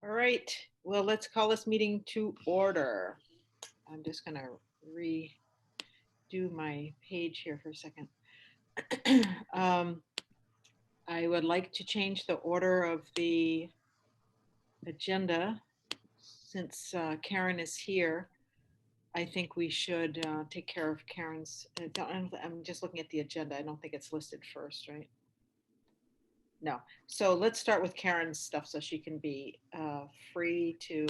All right, well, let's call this meeting to order. I'm just gonna redo my page here for a second. I would like to change the order of the agenda. Since Karen is here, I think we should take care of Karen's, I'm just looking at the agenda. I don't think it's listed first, right? No. So let's start with Karen's stuff so she can be free to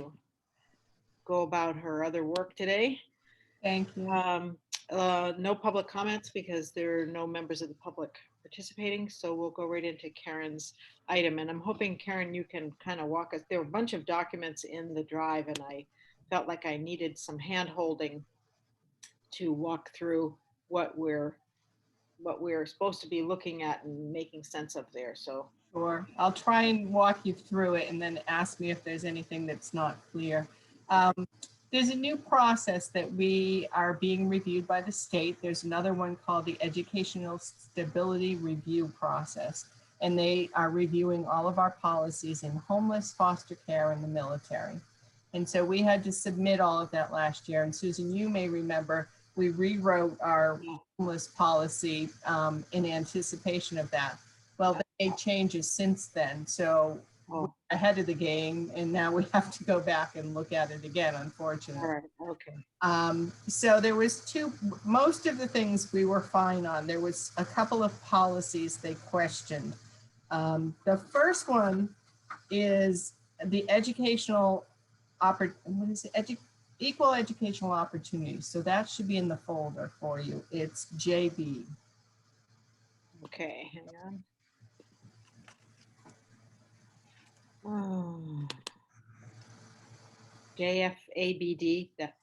go about her other work today. Thank you. No public comments because there are no members of the public participating. So we'll go right into Karen's item. And I'm hoping, Karen, you can kind of walk us. There were a bunch of documents in the drive, and I felt like I needed some hand holding to walk through what we're supposed to be looking at and making sense of there. So Sure. I'll try and walk you through it and then ask me if there's anything that's not clear. There's a new process that we are being reviewed by the state. There's another one called the Educational Stability Review Process, and they are reviewing all of our policies in homeless, foster care, and the military. And so we had to submit all of that last year. And Susan, you may remember, we rewrote our homeless policy in anticipation of that. Well, they made changes since then. So we're ahead of the game, and now we have to go back and look at it again, unfortunately. all right, okay. So there was most of the things we were fine on. There was a couple of policies they questioned. The first one is the equal educational opportunities. So that should be in the folder for you. It's JB. Okay, hang on. Oh. JFABD. That.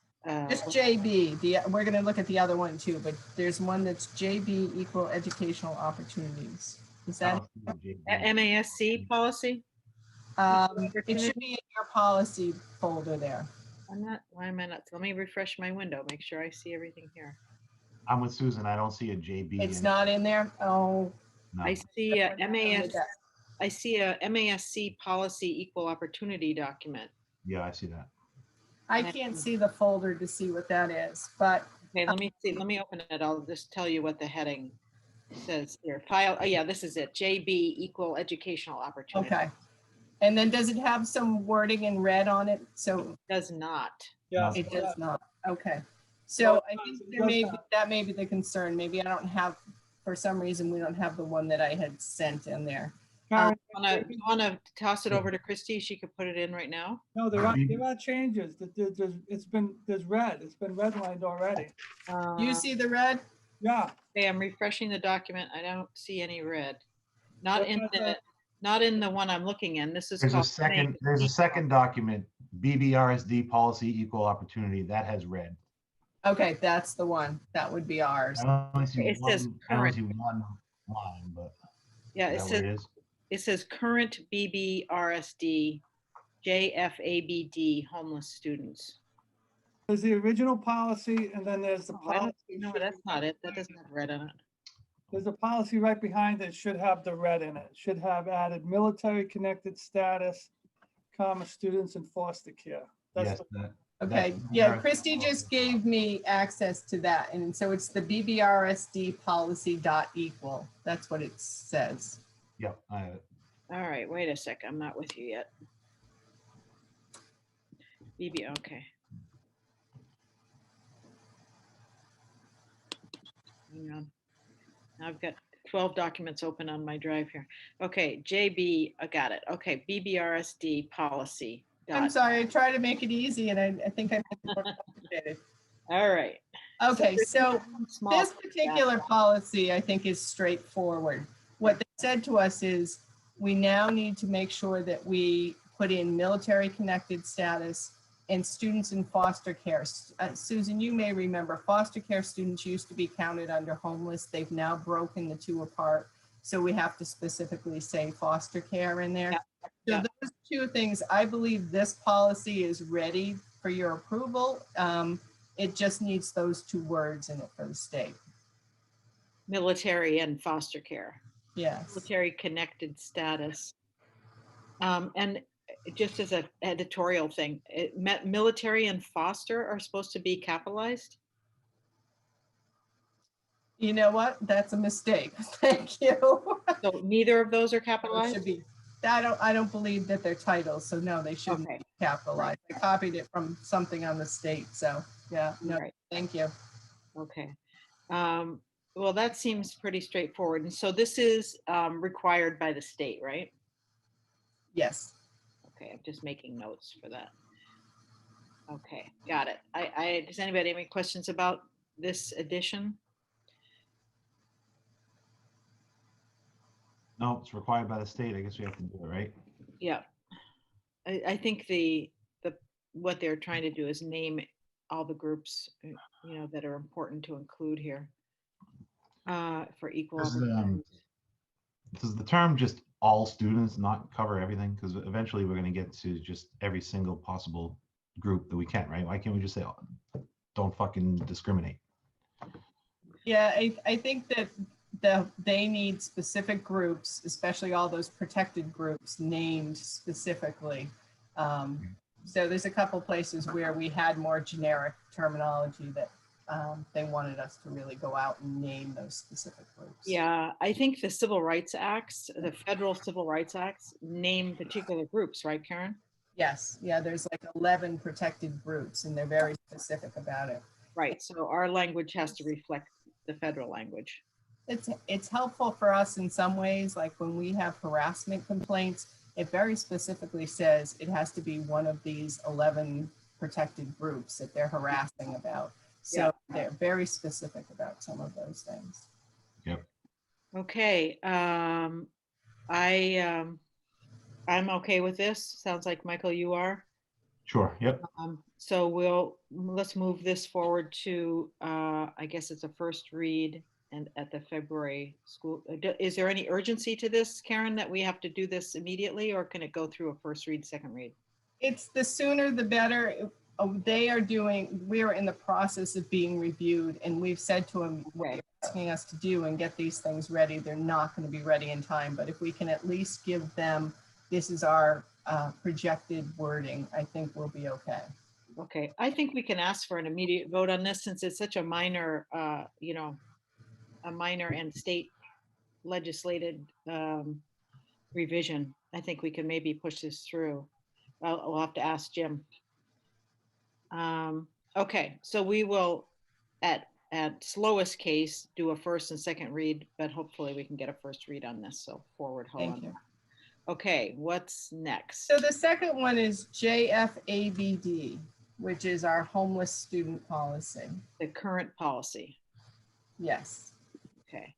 Just JB. We're going to look at the other one too, but there's one that's JB, equal educational opportunities. Is that MASC policy? It should be in your policy folder there. Why am I not? Let me refresh my window, make sure I see everything here. I'm with Susan. I don't see a JB. It's not in there? Oh. No. I see a I see a MASC policy equal opportunity document. Yeah, I see that. I can't see the folder to see what that is, but. Okay, let me see. Let me open it. I'll just tell you what the heading says here. File. Oh yeah, this is it. JB equal educational opportunity. Okay. And then does it have some wording in red on it? So it does not. Yeah, it does not. Okay. So I think that may be the concern. Maybe I don't have, for some reason, we don't have the one that I had sent in there. You want to toss it over to Christy? She could put it in right now. No, there are changes. There's red. It's been redlined already. You see the red? Yeah. Okay, I'm refreshing the document. I don't see any red. Not in the one I'm looking in. This is there's a second document, BBRSD policy equal opportunity, that has red. Okay, that's the one. That would be ours. I only see one line, but yeah, it says current BBRSD JFABD homeless students. There's the original policy, and then there's the policy. No, that's not it. That doesn't have red on it. There's a policy right behind it. Should have the red in it. Should have added military connected status, students in foster care. That's yes, okay. Yeah, Christy just gave me access to that, and so it's the BBRSD policy.equal. That's what it says. Yep, I have it. All right, wait a sec. I'm not with you yet. Okay. Hang on. Now I've got 12 documents open on my drive here. Okay, JB, I got it. Okay, BBRSD policy. I'm sorry, I tried to make it easy, and I think I made it more complicated. All right. Okay, so this particular policy, I think, is straightforward. What they said to us is we now need to make sure that we put in military connected status and students in foster care. Susan, you may remember foster care students used to be counted under homeless. They've now broken the two apart. So we have to specifically say foster care in there. Yeah. So those two things, I believe this policy is ready for your approval. It just needs those two words in it for the state. Military and foster care. Yes. Military connected status. And just as an editorial thing, military and foster are supposed to be capitalized? You know what? That's a mistake. Thank you. So neither of those are It capitalized? should be, I don't believe that they're titles, so no, they shouldn't Okay, be capitalized. I copied it from something on the state, so, yeah, no, right, thank you. okay. Well, that seems pretty straightforward. And so this is required by the state, right? Yes. Okay, I'm just making notes for that. Okay, got it. Does anybody have any questions about this addition? No, it's required by the state. I guess we have to do it, right? Yeah. I think what they're trying to do is name all the groups, that are important to include here for equal Does, opportunity. Does the term just all students not cover everything? Because eventually we're going to get to just every single possible group that we can, right? Why can't we just say, oh, don't fucking discriminate? Yeah, I think that they need specific groups, especially all those protected groups named specifically. So there's a couple places where we had more generic terminology that they wanted us to really go out and name those specific groups. Yeah, I think the Civil Rights Acts, the federal Civil Rights Acts name particular groups, right, Karen? Yes, yeah, there's like 11 protected groups and they're very specific about it. Right, so our language has to reflect the federal language. It's helpful for us in some ways, like when we have harassment complaints, it very specifically says it has to be one of these 11 protected groups that they're harassing about. So Yeah. they're very specific about some of those things. Yep. Okay, I'm okay with this. Sounds like Michael, you are. Sure. Yep. So let's move this forward to, I guess it's a first read and at the February school. Is there any urgency to this, Karen, that we have to do this immediately, or can it go through a first read, second read? It's the sooner the better. We're in the process of being reviewed, and we've said to them what they're asking us to do and get these things ready. They're not going to be ready in time, but if we can at least give them, this is our projected wording, I think we'll be okay. Okay, I think we can ask for an immediate vote on this since it's such a minor, a minor and state legislated revision. I think we can maybe push this through. We'll have to ask Jim. Okay, so we will, at slowest case, do a first and second read, but hopefully we can get a first read on this. So forward, hold Thank on. you. Okay, what's next? So the second one is JFABD, which is our homeless student policy. The current policy. Yes. Okay.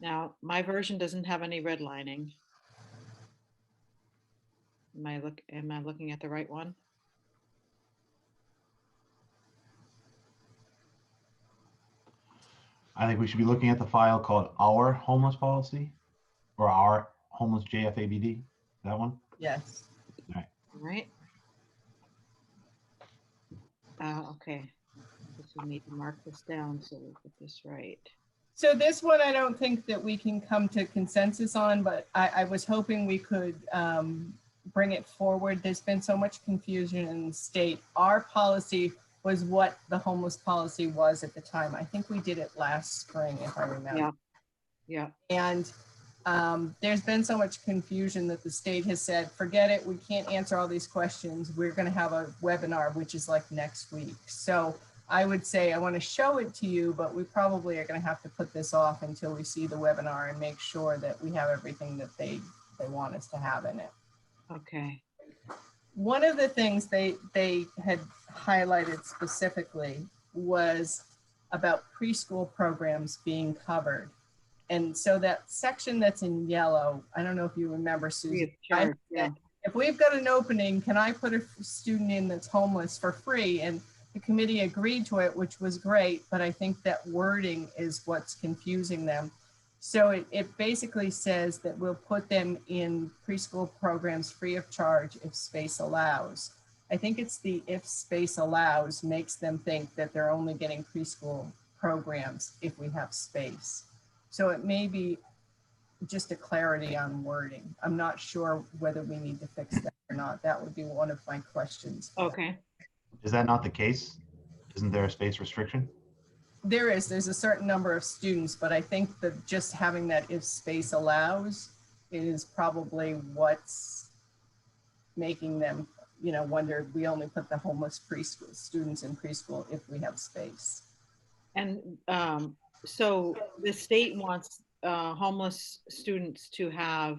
Now, my version doesn't have any redlining. Am I looking at the right one? I think we should be looking at the file called Our Homeless Policy or Our Homeless JFABD. That one? Yes. All right. Okay. I guess we need to mark this down so we get this right. So this one, I don't think that we can come to consensus on, but I was hoping we could bring it forward. There's been so much confusion in the state. Our policy was what the homeless policy was at the time. I think we did it last spring, if I remember. Yeah. And there's been so much confusion that the state has said, forget it, we can't answer all these questions. We're going to have a webinar, which is like next week. So I would say I want to show it to you, but we probably are going to have to put this off until we see the webinar and make sure that we have everything that they want us to have in it. Okay. One of the things they had highlighted specifically was about preschool programs being covered. And so that section that's in yellow, I don't know if you remember, Susan. Yeah. If we've got an opening, can I put a student in that's homeless for free? And the committee agreed to it, which was great, but I think that wording is what's confusing them. So it basically says that we'll put them in preschool programs free of charge if space allows. I think it's the if space allows makes them think that they're only getting preschool programs if we have space. So it may be just a clarity on wording. I'm not sure whether we need to fix that or not. That would be one of my questions. Okay, Is that not the case? Isn't there a space restriction? There's a certain number of students, but I think that just having that if space allows is probably what's making them, wonder if we only put the homeless preschool students in preschool if we have space. and so the state wants homeless students to have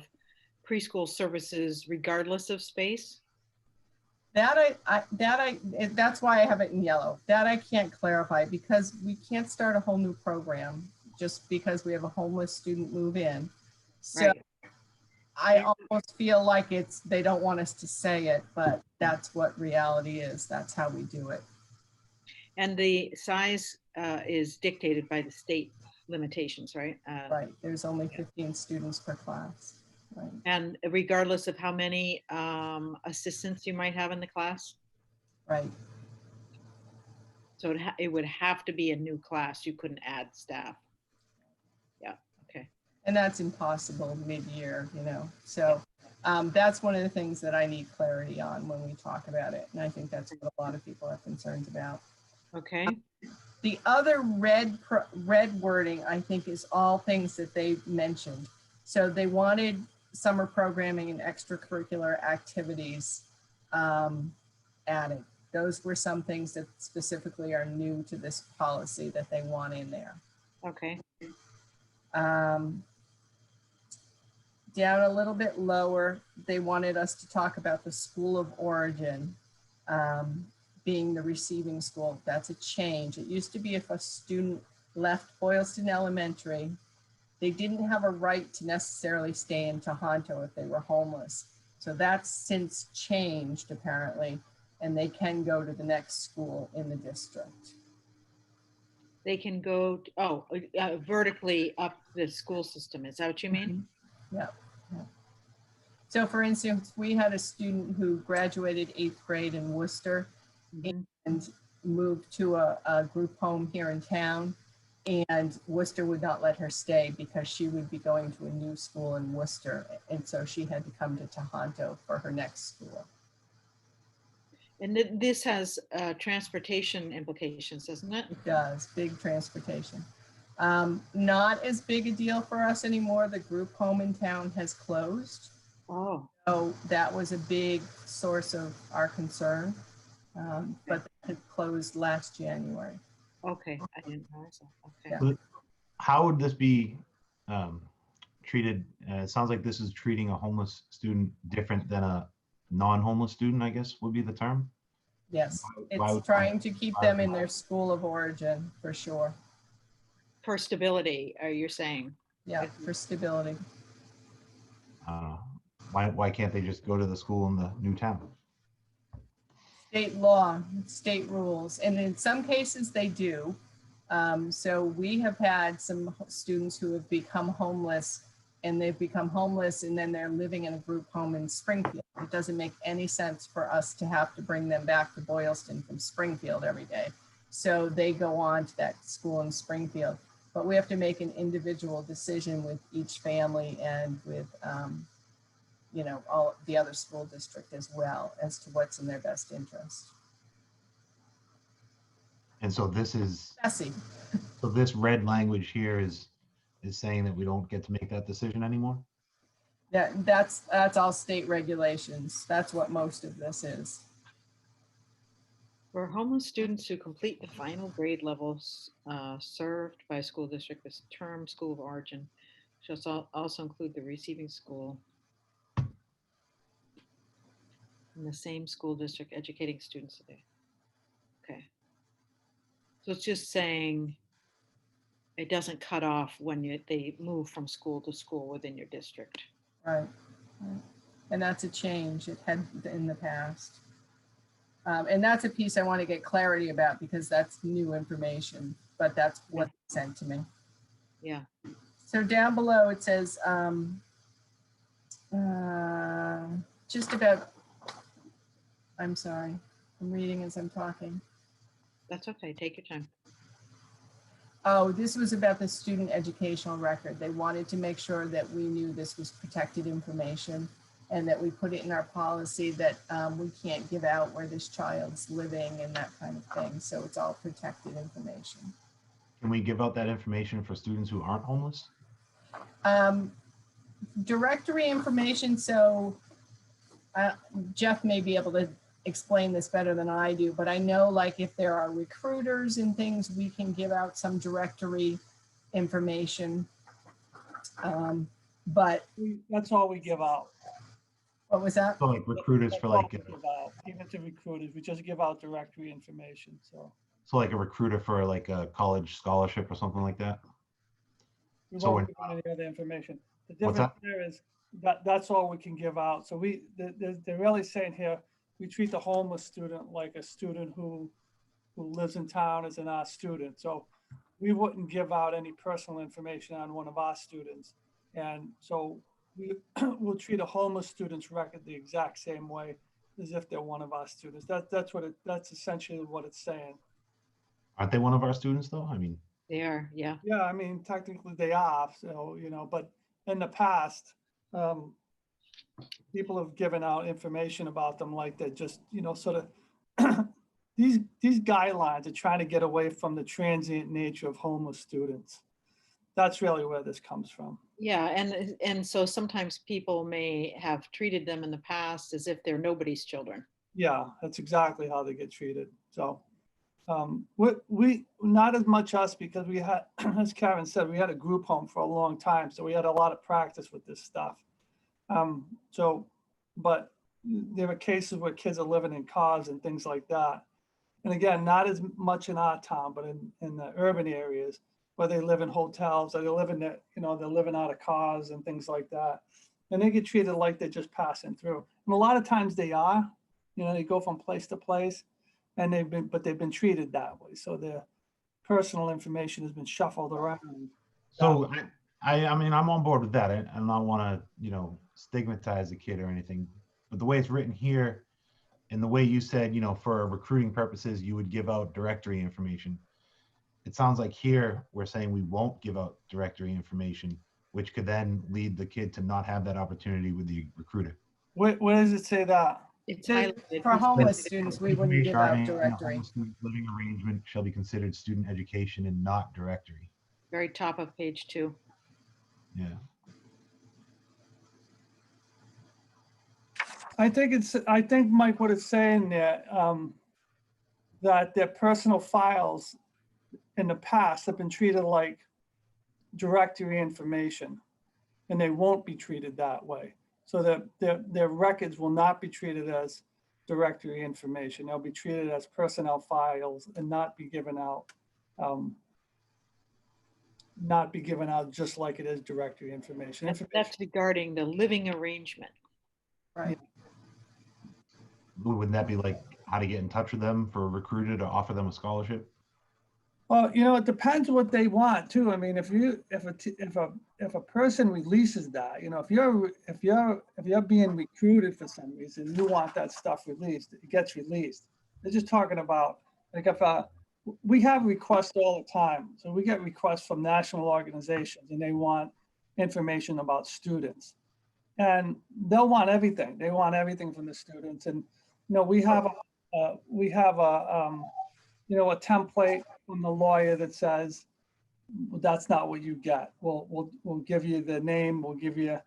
preschool services regardless of space? That's why I have it in yellow. That I can't clarify because we can't start a whole new program just because we have a homeless student move in. So Right. I almost feel like they don't want us to say it, but that's what reality is. That's how we do it. And the size is dictated by the state limitations, right? Right. There's only 15 students per class. Right. And regardless of how many assistants you might have in the class? Right. So it would have to be a new class. You couldn't add staff. Yeah, okay. And that's impossible mid-year, So that's one of the things that I need clarity on when we talk about it. And I think that's what a lot of people have concerns about. Okay. The other red wording, I think, is all things that they mentioned. So they wanted summer programming and extracurricular activities added. Those were some things that specifically are new to this policy that they want in there. Okay. Down a little bit lower, they wanted us to talk about the school of origin being the receiving school. That's a change. It used to be if a student left Boylston Elementary, they didn't have a right to necessarily stay in Tohoto if they were homeless. So that's since changed apparently, and they can go to the next school in the district. They can go, vertically up the school system. Is that what you mean? Yeah. So for instance, we had a student who graduated 8th grade in Worcester and moved to a group home here in town, and Worcester would not let her stay because she would be going to a new school in Worcester. And so she had to come to Tohoto for her next school. And this has transportation implications, doesn't it? It does, big transportation. Not as big a deal for us anymore. The group home in town has closed. Oh. So that was a big source of our concern, but it closed last January. Okay, I didn't realize that. Okay. Yeah. How would this be treated? It sounds like this is treating a homeless student different than a non-homeless student, I guess would be the term. Yes, Why it's would- trying to keep them in their school of origin for sure. For stability, are you saying? Yeah, for stability. Why can't they just go to the school in the new town? State law, state rules, and in some cases they do. So we have had some students who have become homeless, and they've become homeless and then they're living in a group home in Springfield. It doesn't make any sense for us to have to bring them back to Boylston from Springfield every day. So they go on to that school in Springfield, but we have to make an individual decision with each family and with, all the other school district as well as to what's in their best interest. And so this is, Messy. so this red language here is saying that we don't get to make that decision anymore? That's all state regulations. That's what most of this is. For homeless students who complete the final grade levels served by a school district, this term school of origin shall also include the receiving school in the same school district educating students today. Okay. So it's just saying it doesn't cut off when they move from school to school within your district. Right. And that's a change. It had in the past. And that's a piece I want to get clarity about because that's new information, but that's what they sent to me. Yeah. So down below it says just about, I'm sorry, I'm reading as I'm talking. That's okay. Take your time. Oh, this was about the student educational record. They wanted to make sure that we knew this was protected information and that we put it in our policy that we can't give out where this child's living and that kind of thing. So it's all protected information. Can we give out that information for students who aren't homeless? Directory information. So Jeff may be able to explain this better than I do, but I know like if there are recruiters and things, we can give out some directory information. But That's all we give out. what was that? So like recruiters That's for all like, we give out. Even to recruiters, we just give out directory information, so. so like a recruiter for like a college scholarship or something like that? We So won't give any other information. The What's difference there is that's all we can give out. So they're really saying here, we treat the homeless student like a student who lives in town as an art student. So we wouldn't give out any personal information on one of our students. And so we'll treat a homeless student's record the exact same way as if they're one of our students. That's essentially what it's saying. Aren't they one of our students though? I mean, They are, yeah. Yeah, I mean, technically they are, so, but in the past, people have given out information about them like that, just, sort of, these guidelines are trying to get away from the transient nature of homeless students. That's really where this comes from. Yeah, and so sometimes people may have treated them in the past as if they're nobody's children. Yeah, that's exactly how they get treated. So we not as much us, because we had, as Karen said, we had a group home for a long time, so we had a lot of practice with this stuff. But there were cases where kids are living in cars and things like that. And again, not as much in our town, but in the urban areas where they live in hotels, or they live in they're living out of cars and things like that. And they get treated like they're just passing through. And a lot of times they are, they go from place to place, and they've been treated that way. So their personal information has been shuffled around. so I mean, I'm on board with that. I don't want to, stigmatize the kid or anything, but the way it's written here and the way you said, for recruiting purposes, you would give out directory information. It sounds like here we're saying we won't give out directory information, which could then lead the kid to not have that opportunity with the recruiter. Where does it say that? It's So highlighted. for homeless students, we wouldn't give out Information regarding a directory. homeless student's living arrangement shall be considered student education and not directory. Very top of page 2. Yeah. I think, Mike, what it's saying there, that their personal files in the past have been treated like directory information, and they won't be treated that way. So that their records will not be treated as directory information. They'll be treated as personnel files and not be given out just like it is directory information. That's regarding the living arrangement. Right. Wouldn't that be like how to get in touch with them for a recruiter to offer them a scholarship? Well, it depends what they want too. I mean, if a person releases that, if you're being recruited for some reason, you want that stuff released, it gets released. They're just talking about like if we have requests all the time. So we get requests from national organizations, and they want information about students, and they'll want everything. They want everything from the students, and we have a template from the lawyer that says, well, that's not what you get. We'll give you the name. We'll give you,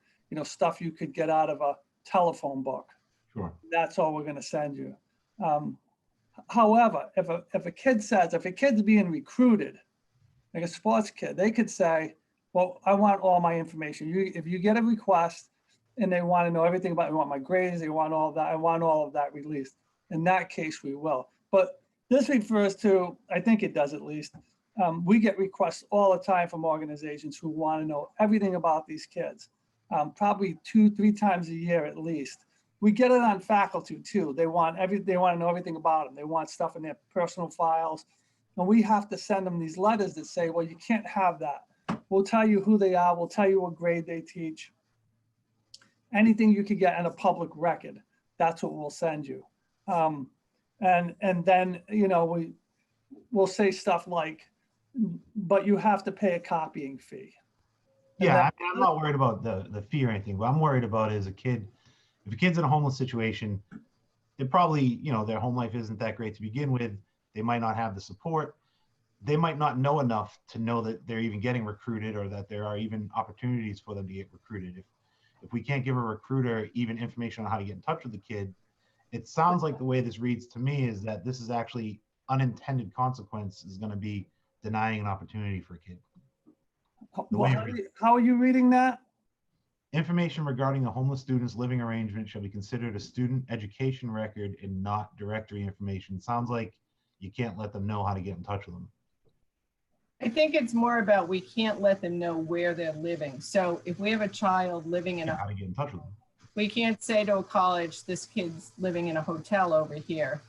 stuff you could get out of a telephone book. Sure. That's all we're going to send you. However, if a kid's being recruited, like a sports kid, they could say, well, I want all my information. If you get a request and they want to know everything about, they want my grades, they want all of that, I want all of that released. In that case, we will. But this refers to, I think it does at least, we get requests all the time from organizations who want to know everything about these kids, probably 2-3 times a year at least. We get it on faculty too. They want to know everything about them. They want stuff in their personal files. And we have to send them these letters that say, well, you can't have that. We'll tell you who they are. We'll tell you what grade they teach. Anything you could get in a public record, that's what we'll send you. And then, we'll say stuff like, but you have to pay a copying fee. And Yeah, that- I'm not worried about the fee or anything. What I'm worried about is if a kid's in a homeless situation, they're probably, their home life isn't that great to begin with. They might not have the support. They might not know enough to know that they're even getting recruited or that there are even opportunities for them to get recruited. If we can't give a recruiter even information on how to get in touch with the kid, it sounds like the way this reads to me is that this is actually unintended consequence is going to be denying an opportunity for a kid. The way it reads. How are you reading that? Information regarding a homeless student's living arrangement shall be considered a student education record and not directory information. Sounds like you can't let them know how to get in touch with them. I think it's more about we can't let them know where they're living. So if we have a child living in Yeah, a, how to get in touch with them. we can't say to a college, this kid's living in a hotel over here.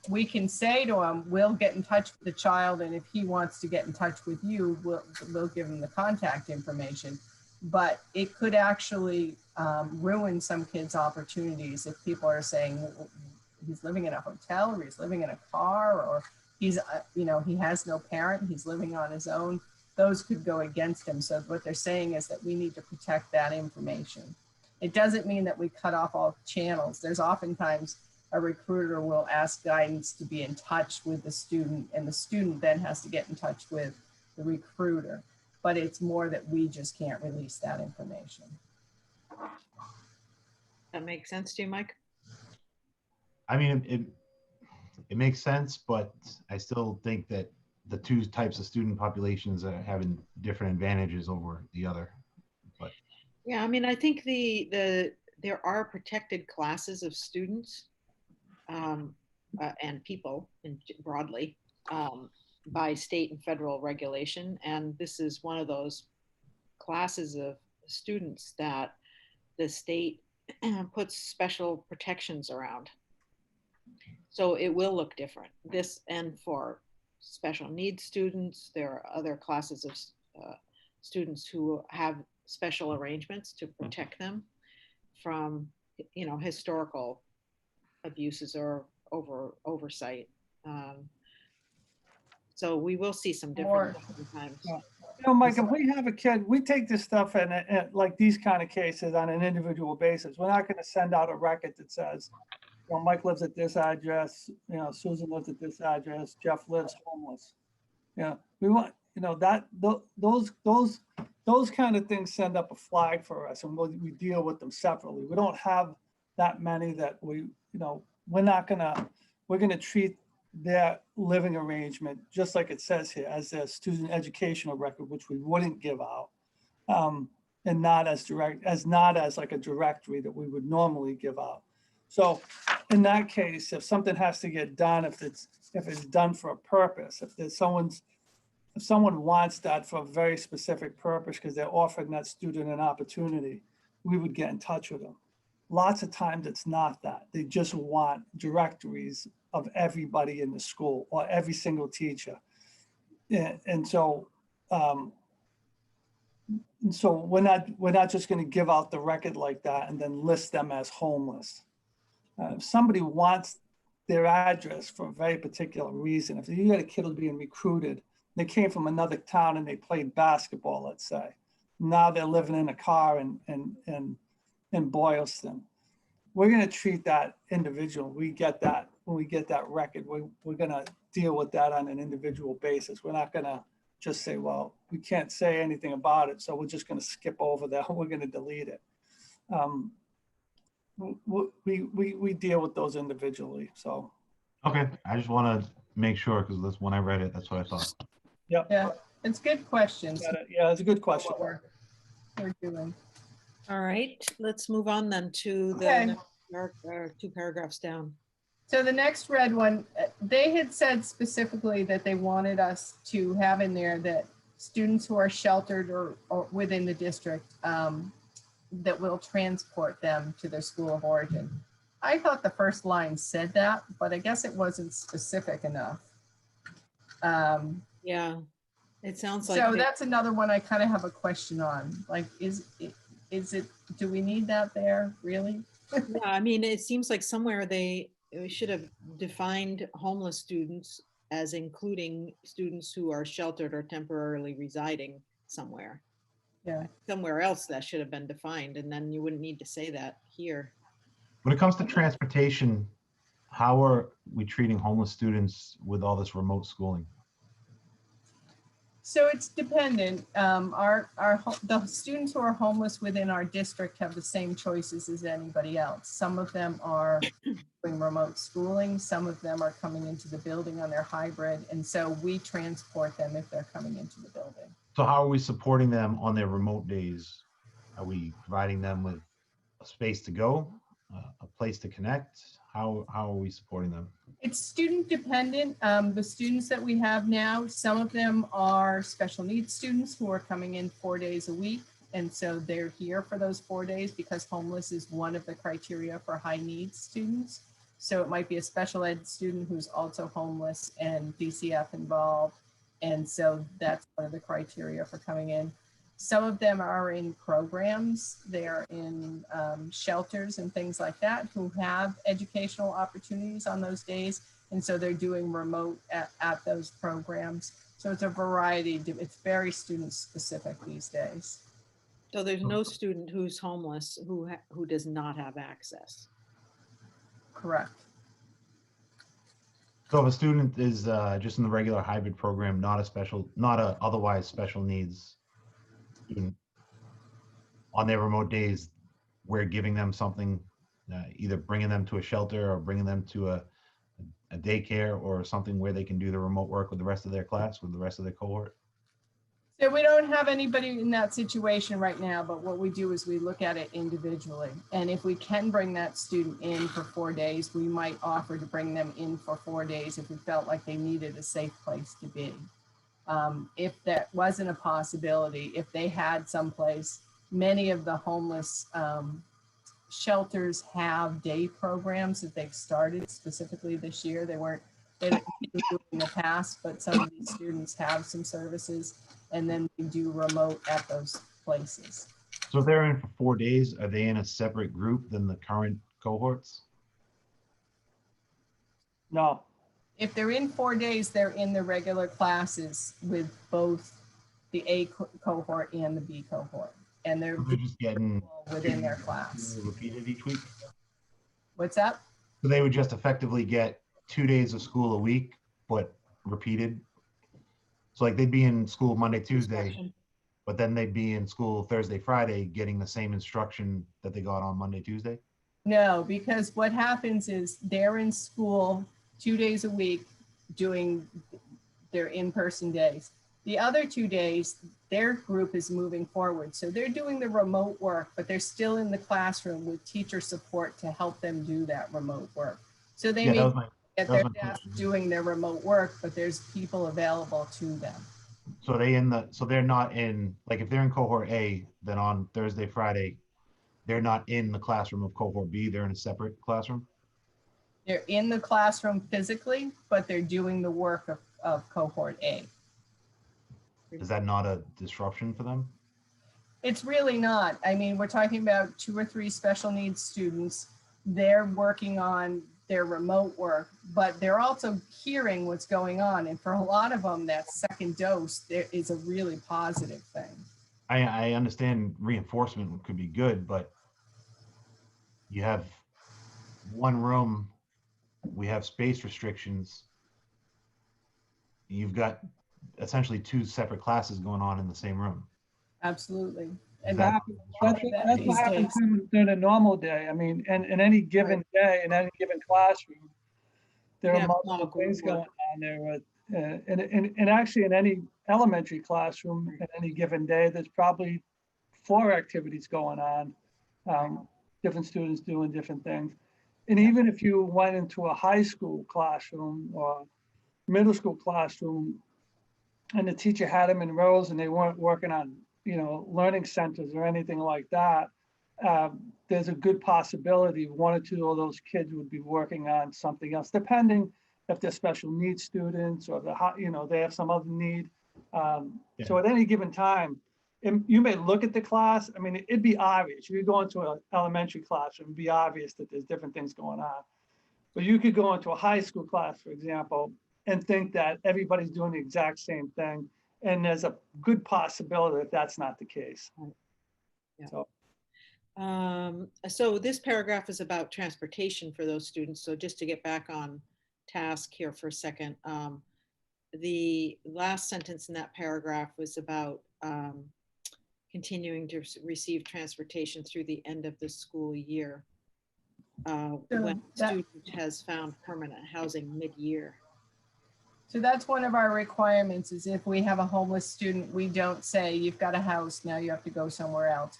We can say to them, we'll get in touch with the child, and if he wants to get in touch with you, we'll give him the contact information. But it could actually ruin some kids' opportunities if people are saying he's living in a hotel, or he's living in a car, or he's, he has no parent, he's living on his own. Those could go against him. So what they're saying is that we need to protect that information. It doesn't mean that we cut off all channels. There's oftentimes a recruiter will ask guidance to be in touch with the student, and the student then has to get in touch with the recruiter. But it's more that we just can't release that information. That makes sense to you, Mike? I mean, it makes sense, but I still think that the two types of student populations are having different advantages over the other. But Yeah, I mean, I think there are protected classes of students and people broadly by state and federal regulation. And this is one of those classes of students that the state puts special protections around. So it will look different. This, and for special needs students, there are other classes of students who have special arrangements to protect them from, historical abuses or oversight. So we will see some different times. Yeah. Mike, if we have a kid, we take this stuff and like these kind of cases on an individual basis. We're not going to send out a record that says, Mike lives at this address, Susan lives at this address, Jeff lives homeless. We want, those kind of things send up a flag for us, and we deal with them separately. We don't have that many that we're going to treat their living arrangement, just like it says here, as a student educational record, which we wouldn't give out, and not as like a directory that we would normally give out. So in that case, if something has to get done, if it's done for a purpose, if someone wants that for a very specific purpose because they're offering that student an opportunity, we would get in touch with them. Lots of times it's not that. They just want directories of everybody in the school or every single teacher. And so we're not just going to give out the record like that and then list them as homeless. If somebody wants their address for a very particular reason, if you got a kid who's being recruited, they came from another town and they played basketball, let's say. Now they're living in a car in Boylston. We're going to treat that individual. We get that when we get that record. We're going to deal with that on an individual basis. We're not going to just say, well, we can't say anything about it, so we're just going to skip over that. We're going to delete it. We deal with those individually. So. okay, I just want to make sure because that's when I read it. That's what I thought. Yep. Yeah, it's good questions. Yeah, it's a good question. What we're doing. All right, let's move on then to the Okay. next two paragraphs down. So the next red one, they had said specifically that they wanted us to have in there that students who are sheltered or within the district, that will transport them to their school of origin. I thought the first line said that, but I guess it wasn't specific enough. Yeah, it sounds like. So that's another one I kind of have a question on. Like, is it, do we need that there, really? Yeah, I mean, it seems like somewhere we should have defined homeless students as including students who are sheltered or temporarily residing somewhere. Yeah. Somewhere else that should have been defined, and then you wouldn't need to say that here. When it comes to transportation, how are we treating homeless students with all this remote schooling? So it's dependent. The students who are homeless within our district have the same choices as anybody else. Some of them are doing remote schooling. Some of them are coming into the building on their hybrid. And so we transport them if they're coming into the building. So how are we supporting them on their remote days? Are we providing them with a space to go, a place to connect? How are we supporting them? It's student dependent. The students that we have now, some of them are special needs students who are coming in 4 days a week. And so they're here for those 4 days because homeless is one of the criteria for high needs students. So it might be a special ed student who's also homeless and DCF involved. And so that's one of the criteria for coming in. Some of them are in programs. They're in shelters and things like that who have educational opportunities on those days. And so they're doing remote at those programs. So it's a variety. It's very student specific these days. So there's no student who's homeless who does not have access. Correct. So if a student is just in the regular hybrid program, not a otherwise special needs student, on their remote days, we're giving them something, either bringing them to a shelter or bringing them to a daycare or something where they can do the remote work with the rest of their class, with the rest of their cohort. So we don't have anybody in that situation right now, but what we do is we look at it individually. And if we can bring that student in for 4 days, we might offer to bring them in for 4 days if we felt like they needed a safe place to be. If that wasn't a possibility, if they had someplace, many of the homeless shelters have day programs that they've started specifically this year. They didn't do it in the past, but some of these students have some services, and then we do remote at those places. So if they're in for 4 days, are they in a separate group than the current cohorts? No, If they're in 4 days, they're in the regular classes with both the A cohort and the B cohort. And they're So they're just getting within their class. repeated each week? What's that? So they would just effectively get 2 days of school a week, but repeated? So like they'd be in school Monday, Tuesday, but then they'd be in school Thursday, Friday, getting the same instruction that they got on Monday, Tuesday? No, because what happens is they're in school 2 days a week doing their in-person days. The other 2 days, their group is moving forward. So they're doing the remote work, but they're still in the classroom with teacher support to help them do that remote work. So they may be at their desk doing their remote work, but there's people available to them. So they're not in, like if they're in cohort A, then on Thursday, Friday, they're not in the classroom of cohort B, they're in a separate classroom? They're in the classroom physically, but they're doing the work of cohort A. Is that not a disruption for them? It's really not. I mean, we're talking about 2 or 3 special needs students. They're working on their remote work, but they're also hearing what's going on. And for a lot of them, that second dose there is a really positive thing. I understand reinforcement could be good, but you have one room, we have space restrictions. You've got essentially 2 separate classes going on in the same room. Absolutely. Is And that- that's what happens during a normal day. I mean, in any given day, in any given classroom, there Yeah, are multiple things going on there. And actually, in any elementary classroom, in any given day, there's probably 4 activities going on. Different students doing different things. And even if you went into a high school classroom or middle school classroom, and the teacher had them in rows and they weren't working on, learning centers or anything like that, there's a good possibility 1 or 2 of those kids would be working on something else, depending if they're special needs students or they have some other need. So at any given time, you may look at the class. I mean, it'd be obvious. You could go into an elementary classroom, it'd be obvious that there's different things going on. But you could go into a high school class, for example, and think that everybody's doing the exact same thing. And there's a good possibility that that's not the case. Yeah. So, So this paragraph is about transportation for those students. So just to get back on task here for a second, the last sentence in that paragraph was about continuing to receive transportation through the end of the school year when that- student has found permanent housing mid-year. So that's one of our requirements is if we have a homeless student, we don't say, you've got a house, now you have to go somewhere else.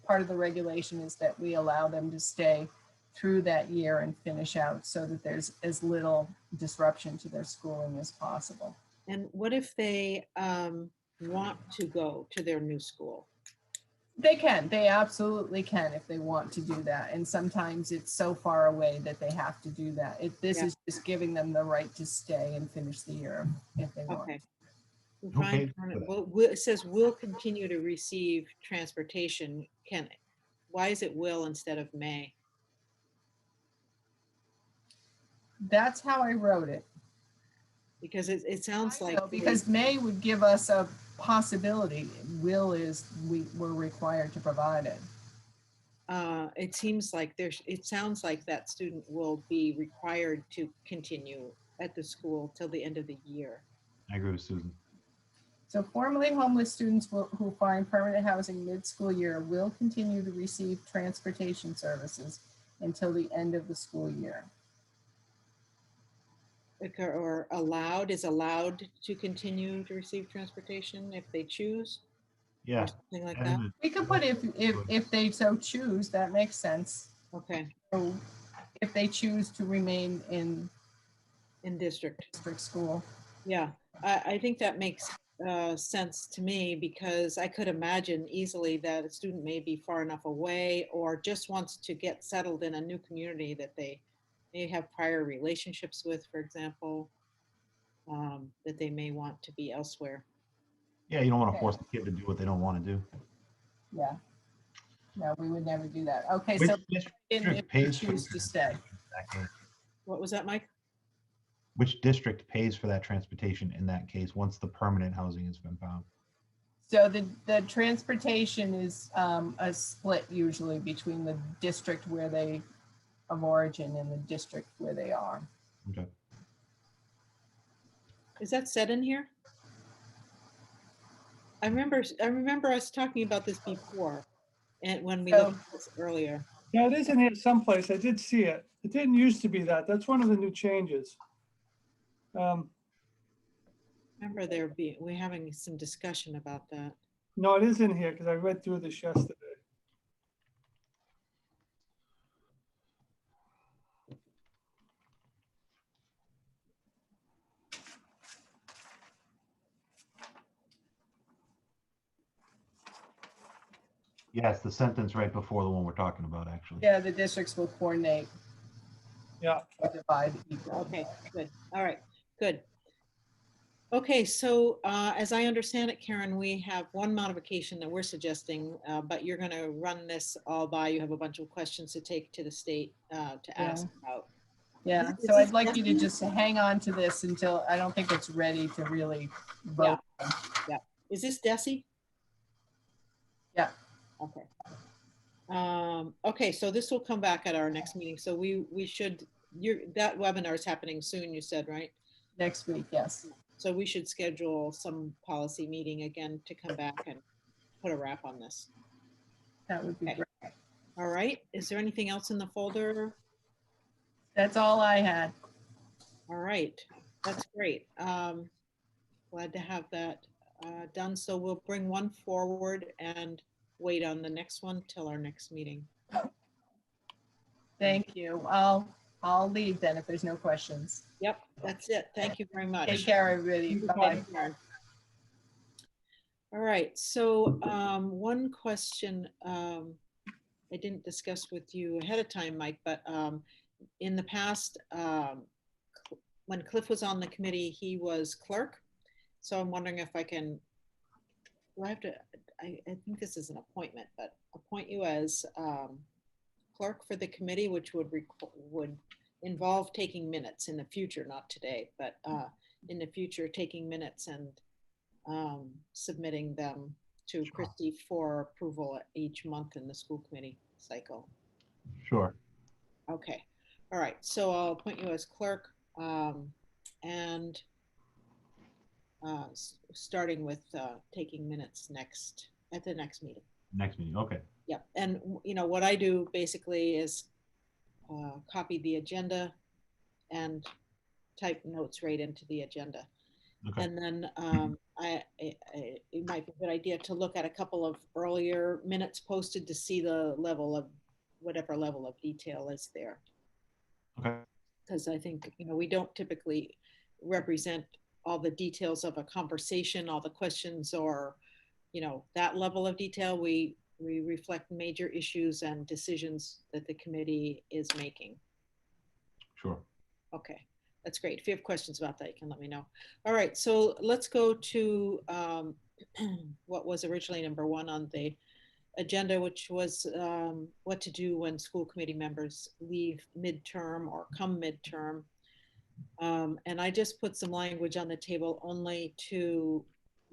Part of the regulation is that we allow them to stay through that year and finish out so that there's as little disruption to their schooling as possible. And what if they want to go to their new school? They absolutely can if they want to do that. And sometimes it's so far away that they have to do that. This Yeah. is just giving them the right to stay and finish the year if they want. Okay. Who pays for Permanent- that? well, it says will continue to receive transportation. Why is it will instead of may? That's how I wrote it. Because it sounds like. Because may would give us a possibility. Will is we're required to provide it. It seems like it sounds like that student will be required to continue at the school till the end of the year. I agree with Susan. So formerly homeless students who find permanent housing mid-school year will continue to receive transportation services until the end of the school year. Or is allowed to continue to receive transportation if they choose, Yeah. or something like that. We could put if they so choose, that makes sense. Okay, So if they choose to remain in in district. district school. Yeah, I think that makes sense to me because I could imagine easily that a student may be far enough away or just wants to get settled in a new community that they may have prior relationships with, for example, that they may want to be elsewhere. Yeah, you don't want to force the kid to do what they don't want to do. Yeah. No, we would never do that. Okay, Which so district if they pays for choose to stay. in that case? What was that, Mike? Which district pays for that transportation in that case once the permanent housing has been found? So the transportation is a split usually between the district where they of origin and the district where they are. Okay. Is that said in here? I remember us talking about this before, and when we looked at this earlier. yeah, it is in here someplace. I did see it. It didn't used to be that. That's one of the new changes. Remember we're having some discussion about that. No, it is in here because I read through this yesterday. Yes, the sentence right before the one we're talking about, actually. Yeah, the districts will coordinate. Yeah. or divide equally. Okay, good. All right, good. Okay, so as I understand it, Karen, we have one modification that we're suggesting, but you're going to run this all by. You have a bunch of questions to take to the state to ask about. Yeah, Is so this I'd like you to definite? just hang on to this until, I don't think it's ready to really vote. Is this Desi? Yeah. Okay. Okay, so this will come back at our next meeting. So we should, that webinar is happening soon, you said, right? Next week, yes. So we should schedule some policy meeting again to come back and put a wrap on this. That would be Okay. great. All right, is there anything else in the folder? That's all I had. All right, that's great. Glad to have that done. So we'll bring one forward and wait on the next one till our next meeting. Thank you. I'll leave then if there's no questions. Yep, that's it. Thank you very much. Take care, everybody. Bye. All right, so one question I didn't discuss with you ahead of time, Mike, but in the past, when Cliff was on the committee, he was clerk. So I'm wondering if I can, do I have to, I think this is an appointment, but appoint you as clerk for the committee, which would involve taking minutes in the future, not today, but in the future, taking minutes and submitting them to Sure. Christie for approval each month in the school committee cycle. Sure. Okay, all right, so I'll appoint you as clerk, and starting with taking minutes at the next meeting. Next meeting. Okay. Yeah, and what I do basically is copy the agenda and type notes right into the agenda. Okay. And then it might be a good idea to look at a couple of earlier minutes posted to see the level of whatever level of detail is there. Okay. Because I think, we don't typically represent all the details of a conversation, all the questions, or, that level of detail. We reflect major issues and decisions that the committee is making. Sure. Okay, that's great. If you have questions about that, you can let me know. All right, so let's go to what was originally number 1 on the agenda, which was what to do when school committee members leave midterm or come midterm. And I just put some language on the table only to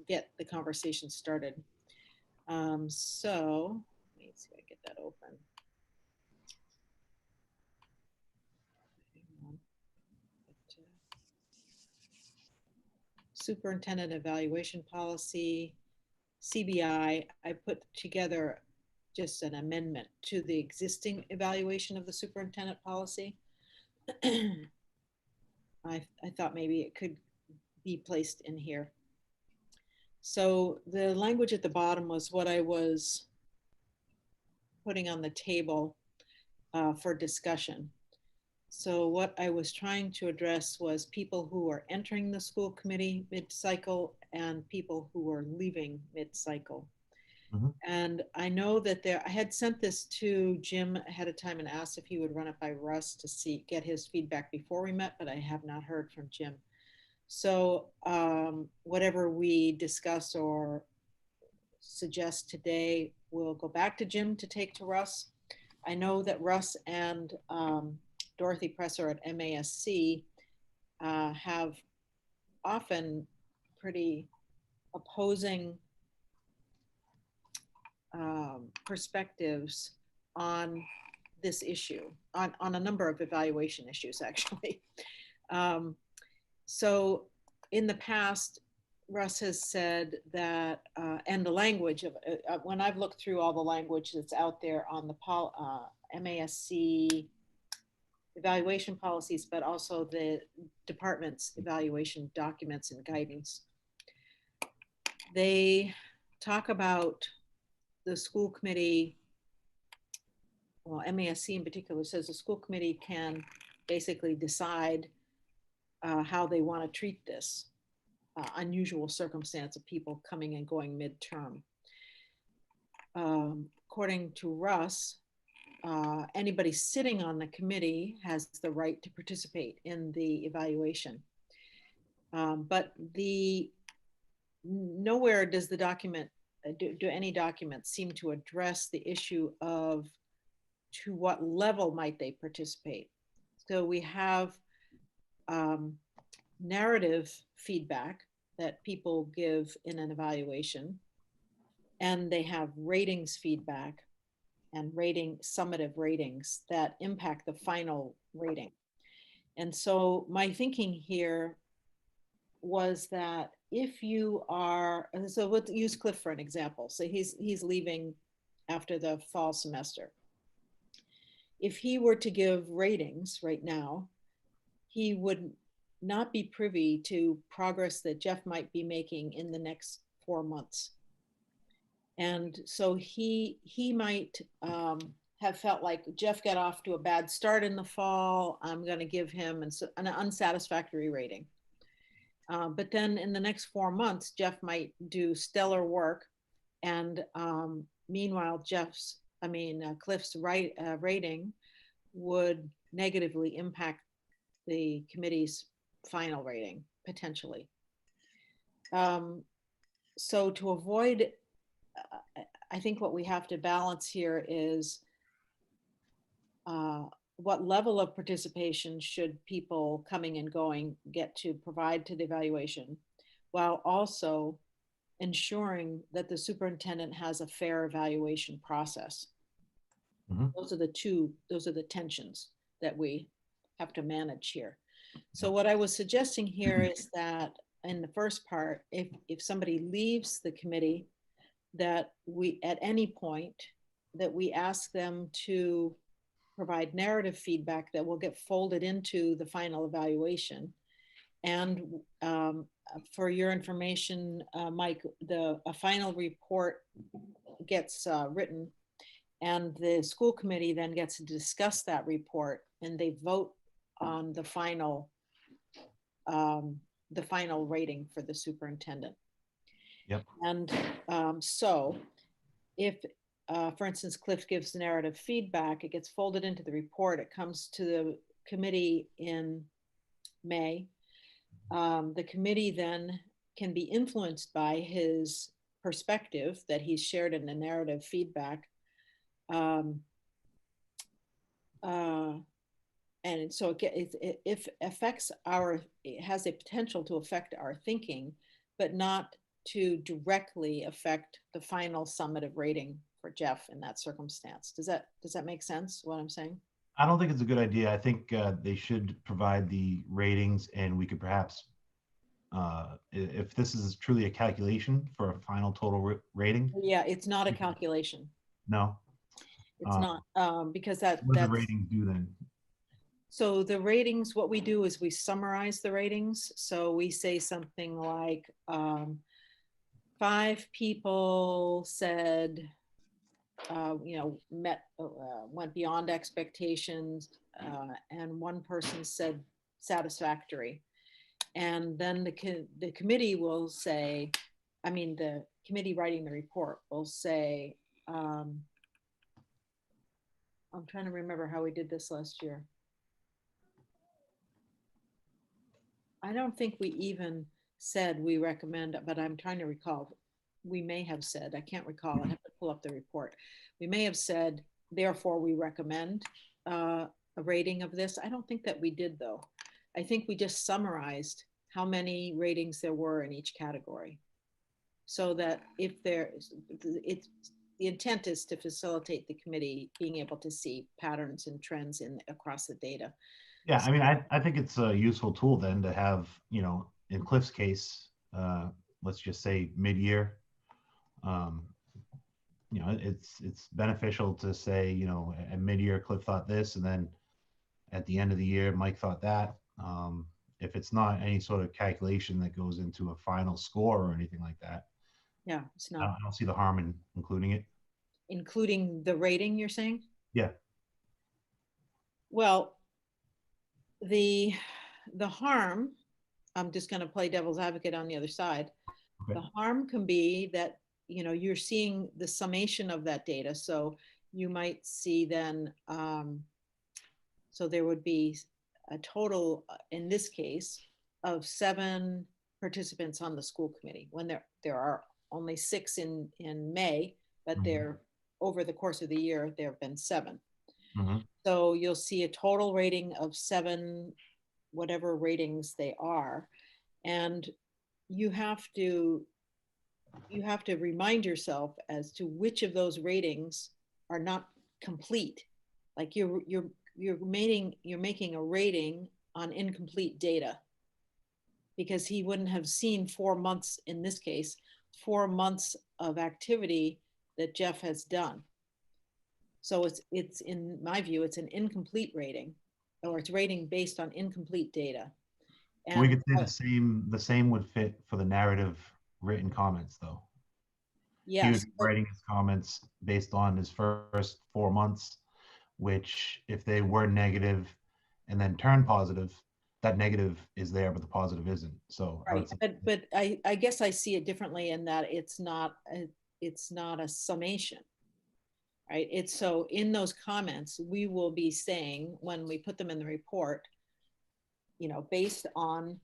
get the conversation started. So let me see if I get that open. Superintendent evaluation policy, CBI, I put together just an amendment to the existing evaluation of the superintendent policy. I thought maybe it could be placed in here. So the language at the bottom was what I was putting on the table for discussion. So what I was trying to address was people who are entering the school committee mid-cycle and people who are leaving mid-cycle. Mhm. And I know that I had sent this to Jim ahead of time and asked if he would run it by Russ to get his feedback before we met, but I have not heard from Jim. So whatever we discuss or suggest today, we'll go back to Jim to take to Russ. I know that Russ and Dorothy Presser at MASC have often pretty opposing perspectives on this issue, on a number of evaluation issues, actually. So in the past, Russ has said that, and the language of when I've looked through all the language that's out there on the MASC evaluation policies, but also the department's evaluation documents and guidance, they talk about the school committee, well, MASC in particular says the school committee can basically decide how they want to treat this unusual circumstance of people coming and going midterm. According to Russ, anybody sitting on the committee has the right to participate in the evaluation. But nowhere does the document, do any documents seem to address the issue of to what level might they participate. So we have narrative feedback that people give in an evaluation, and they have ratings feedback and summative ratings that impact the final rating. And so my thinking here was that if you are, so let's use Cliff for an example. So he's leaving after the fall semester. If he were to give ratings right now, he would not be privy to progress that Jeff might be making in the next 4 months. And so he might have felt like Jeff got off to a bad start in the fall. I'm going to give him an unsatisfactory rating. But then in the next 4 months, Jeff might do stellar work. And meanwhile, Cliff's rating would negatively impact the committee's final rating, potentially. So to avoid, I think what we have to balance here is what level of participation should people coming and going get to provide to the evaluation, while also ensuring that the superintendent has a fair evaluation process. Mhm. Those are the tensions that we have to manage here. So what I was suggesting here is that in the first part, if somebody leaves the committee, that we, at any point, that we ask them to provide narrative feedback that will get folded into the final evaluation. And for your information, Mike, a final report gets written, and the school committee then gets to discuss that report, and they vote on the final rating for the superintendent. Yep. And so if, for instance, Cliff gives narrative feedback, it gets folded into the report, it comes to the committee in May. The committee then can be influenced by his perspective that he's shared in the narrative feedback. And so it affects it has a potential to affect our thinking, but not to directly affect the final summative rating for Jeff in that circumstance. Does that make sense, what I'm saying? I don't think it's a good idea. I think they should provide the ratings, and we could perhaps, if this is truly a calculation for a final total rating. Yeah, it's not a calculation. No. It's not, because What do the that's, ratings do then? so the ratings, what we do is we summarize the ratings. So we say something like 5 people said, went beyond expectations, and 1 person said satisfactory. And then the committee will say, the committee writing the report will say, I'm trying to remember how we did this last year. I don't think we even said we recommend, but I'm trying to recall. We may have said, I can't recall, I have to pull up the report. We may have said, therefore we recommend a rating of this. I don't think that we did though. I think we just summarized how many ratings there were in each category. So that if the intent is to facilitate the committee being able to see patterns and trends across the data. Yeah, I mean, I think it's a useful tool then to have, in Cliff's case, let's just say mid-year. It's beneficial to say, at mid-year Cliff thought this, and then at the end of the year Mike thought that. If it's not any sort of calculation that goes into a final score or anything like that, yeah, it's I not don't see the harm in including it. including the rating, you're saying? Yeah. Well, the harm, I'm just going to play devil's advocate on the other side. Okay. The harm can be that, you're seeing the summation of that data. So you might see then, so there would be a total, in this case, of 7 participants on the school committee, when there are only 6 in May, but Mhm. they're over the course of the year, there have been 7. Mhm. So you'll see a total rating of 7, whatever ratings they are. And you have to remind yourself as to which of those ratings are not complete. Like you're making a rating on incomplete data, because he wouldn't have seen 4 months, in this case, 4 months of activity that Jeff has done. So it's in my view, it's an incomplete rating, or it's rating based on incomplete data. We And could say the same would fit for the narrative written comments, though. He would yes, be writing his comments based on his first 4 months, which if they were negative and then turn positive, that negative is there, but the positive isn't. So I would right. say, But I guess I see it differently in that it's not a summation, right? It's so in those comments, we will be saying when we put them in the report, based on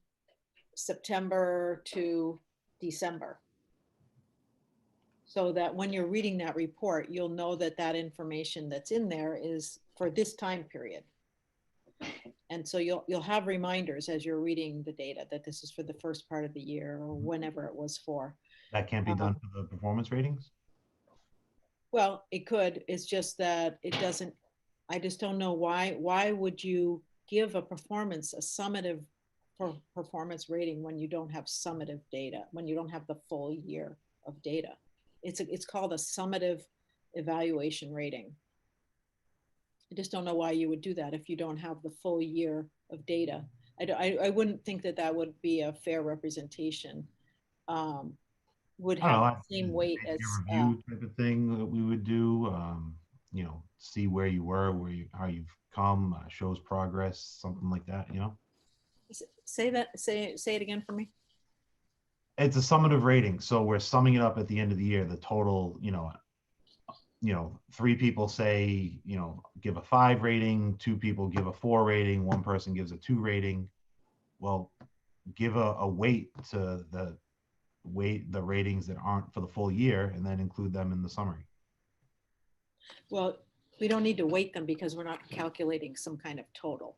September to December. So that when you're reading that report, you'll know that that information that's in there is for this time period. And so you'll have reminders as you're reading the data that this is for the first part of the year or whenever it was for. That can't be done for the performance ratings? Well, it could. It's just that it doesn't, I just don't know why would you give a performance, a summative performance rating when you don't have summative data, when you don't have the full year of data? It's called a summative evaluation rating. I just don't know why you would do that if you don't have the full year of data. I wouldn't think that that would be a fair representation. Would I don't have know, the same weight as, a review type of thing that we would do, you know, see where you were, how you've come, shows progress, something like that, you know? say it again for me. It's a summative rating, so we're summing it up at the end of the year, the total, you know, 3 people say, you know, give a 5 rating, 2 people give a 4 rating, 1 person gives a 2 rating. Well, give a weight to the ratings that aren't for the full year, and then include them in the summary. Well, we don't need to weight them because we're not calculating some kind of total.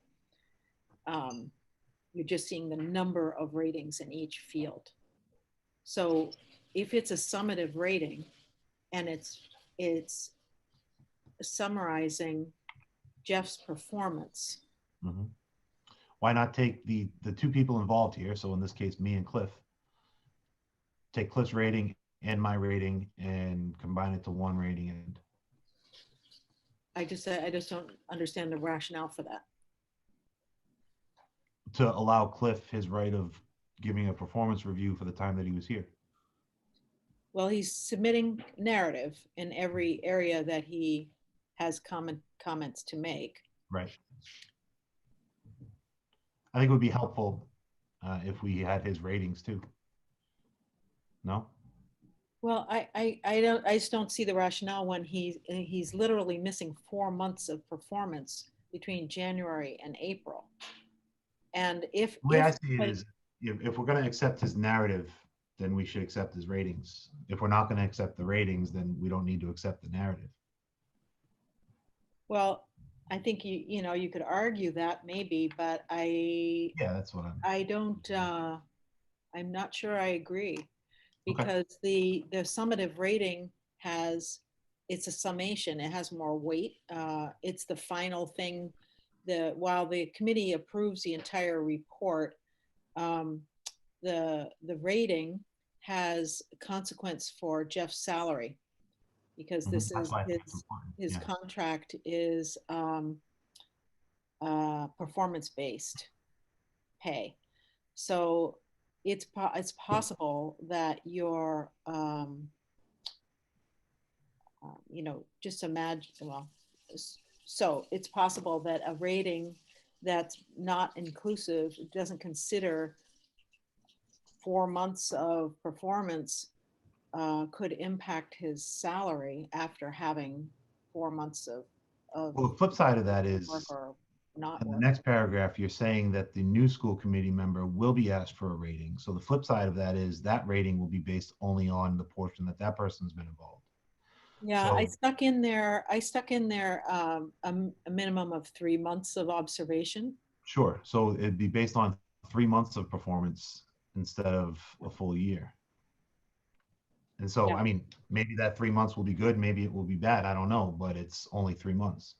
You're just seeing the number of ratings in each field. So if it's a summative rating and it's summarizing Jeff's performance. Mm-hmm. Why not take the 2 people involved here? So in this case, me and Cliff, take Cliff's rating and my rating and combine it to 1 rating. And I just don't understand the rationale for that. to allow Cliff his right of giving a performance review for the time that he was here. Well, he's submitting narrative in every area that he has comments to make. Right. I think it would be helpful if we had his ratings too. No? Well, I just don't see the rationale when he's literally missing 4 months of performance between January and April. And The way I see it is, if we're going to accept his narrative, then we should accept his ratings. If we're not going to accept the ratings, then we don't need to accept the narrative. Well, I think you know, you could argue that maybe, but Yeah, that's what I'm not sure I agree, Okay. because the summative rating it's a summation. It has more weight. It's the final thing. While the committee approves the entire report, the rating has consequence for Jeff's salary, because Mhm. this That's is why I think it's important. his Yeah. contract is performance-based pay. So it's possible that your you know, just imagine, well, so it's possible that a rating that's not inclusive, doesn't consider 4 months of performance, could impact his salary after having 4 months of Well, the flip side of that work is, or not in the work. next paragraph, you're saying that the new school committee member will be asked for a rating. So the flip side of that is that rating will be based only on the portion that that person's been involved. Yeah, So, I stuck in there a minimum of 3 months of observation. sure. So it'd be based on 3 months of performance instead of a full year. And so, Yeah. I mean, maybe that 3 months will be good, maybe it will be bad. I don't know, but it's only 3 months.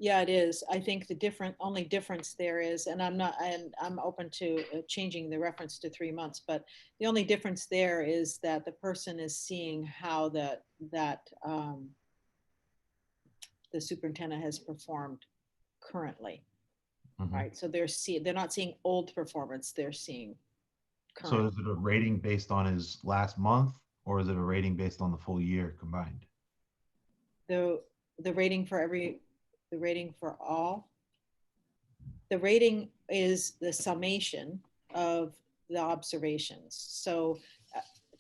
Yeah, it is. I think the only difference there is, and I'm open to changing the reference to 3 months, but the only difference there is that the person is seeing how the superintendent has performed currently, Mhm. right? So they're not seeing old performance, they're seeing So current. is it a rating based on his last month, or is it a rating based on the full year combined? The the rating for every the rating for all. The rating is the summation of the observations. So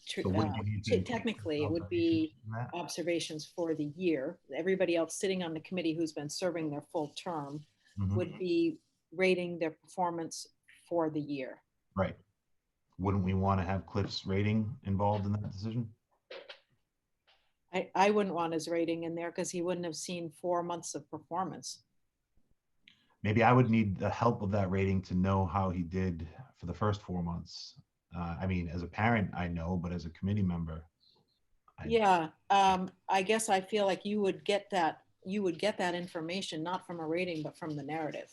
So wouldn't you need to include technically it would observations be in that? observations for the year. Everybody else sitting on the committee who's been serving their full term Mhm. would be rating their performance for the year. Right. Wouldn't we want to have Cliff's rating involved in that decision? I wouldn't want his rating in there because he wouldn't have seen 4 months of performance. maybe I would need the help of that rating to know how he did for the first 4 months. I mean, as a parent, I know, but as a committee member, Yeah, I guess I feel like you would get that information, not from a rating, but from the narrative.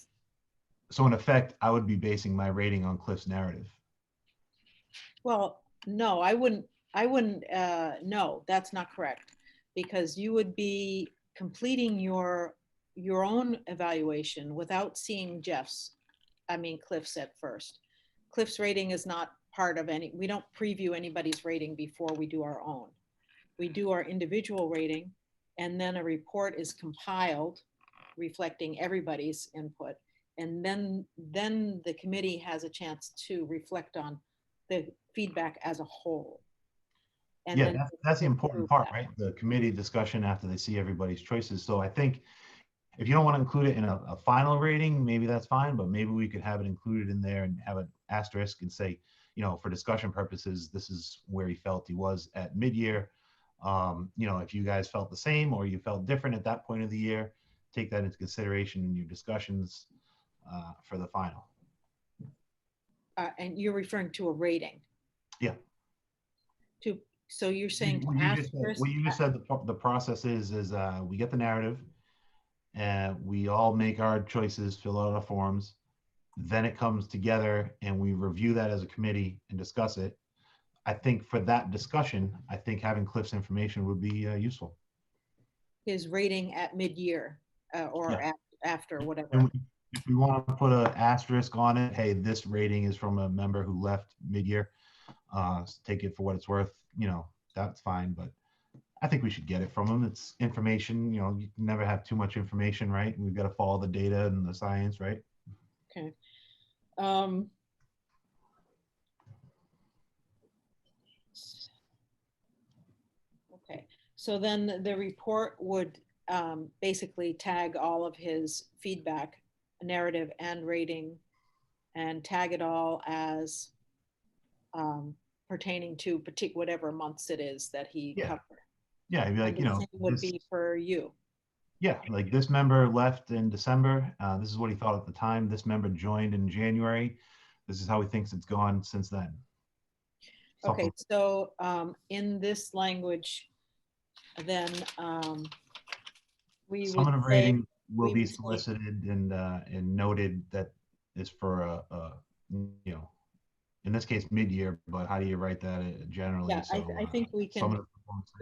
so in effect, I would be basing my rating on Cliff's narrative. Well, no, no, that's not correct. Because you would be completing your own evaluation without seeing Cliff's at first. Cliff's rating is not part of we don't preview anybody's rating before we do our own. We do our individual rating, and then a report is compiled reflecting everybody's input. And then the committee has a chance to reflect on the feedback as a whole. And Yeah, then that's the important approve part, that. right? The committee discussion after they see everybody's choices. So I think if you don't want to include it in a final rating, maybe that's fine, but maybe we could have it included in there and have an asterisk and say, you know, for discussion purposes, this is where he felt he was at mid-year. You know, if you guys felt the same or you felt different at that point of the year, take that into consideration in your discussions for the final. And you're referring to a rating. Yeah. So you're saying What you just said, the process is we get the narrative and we all make our choices, fill out our forms. Then it comes together and we review that as a committee and discuss it. I think for that discussion, I think having Cliff's information would be useful. His rating at mid-year or Yeah. after, whatever. And if we want to put an asterisk on it, hey, this rating is from a member who left mid-year. Take it for what it's worth. You know, that's fine. But I think we should get it from him. It's information. You know, you can never have too much information, right? We've got to follow the data and the science, right? Okay. Okay. So then the report would basically tag all of his feedback, narrative and rating, and tag it all as pertaining to whatever months it is that he covered. Yeah, it'd be like, And the same would be for you. Yeah, like this member left in December. This is what he thought at the time. This member joined in January. This is how he thinks it's gone since then. Okay, so in this language, then we would Summative say, rating will be solicited and noted that is for you know, in this case mid-year, but how do you write that generally? Yeah, So I think we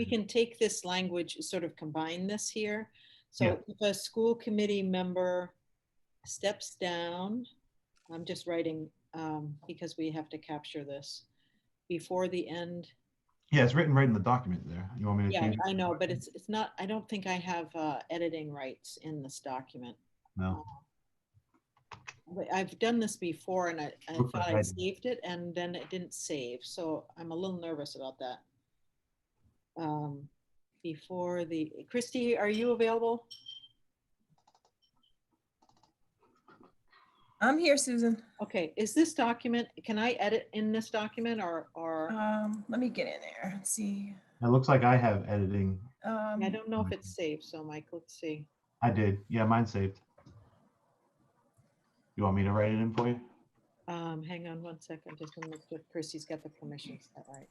can take this language, sort of combine this here. So Yeah. if a school committee member steps down, I'm just writing because we have to capture this before the end. Yeah, it's written right in the document there. You want me to change it? I know, but it's not, I don't think I have editing rights in this document. No. I've done this before and I Looks thought like I I did. saved it and then it didn't save. So I'm a little nervous about that. Before Christy, are you available? I'm here, Susan. Okay, is this document, can I edit in this document or? Let me get in there and see. It looks like I have editing. I don't know if it's saved, so Mike, let's see. I did. Yeah, mine's saved. You want me to write it in for you? Hang on one second, just gonna make sure Christy's got the permissions, is that right?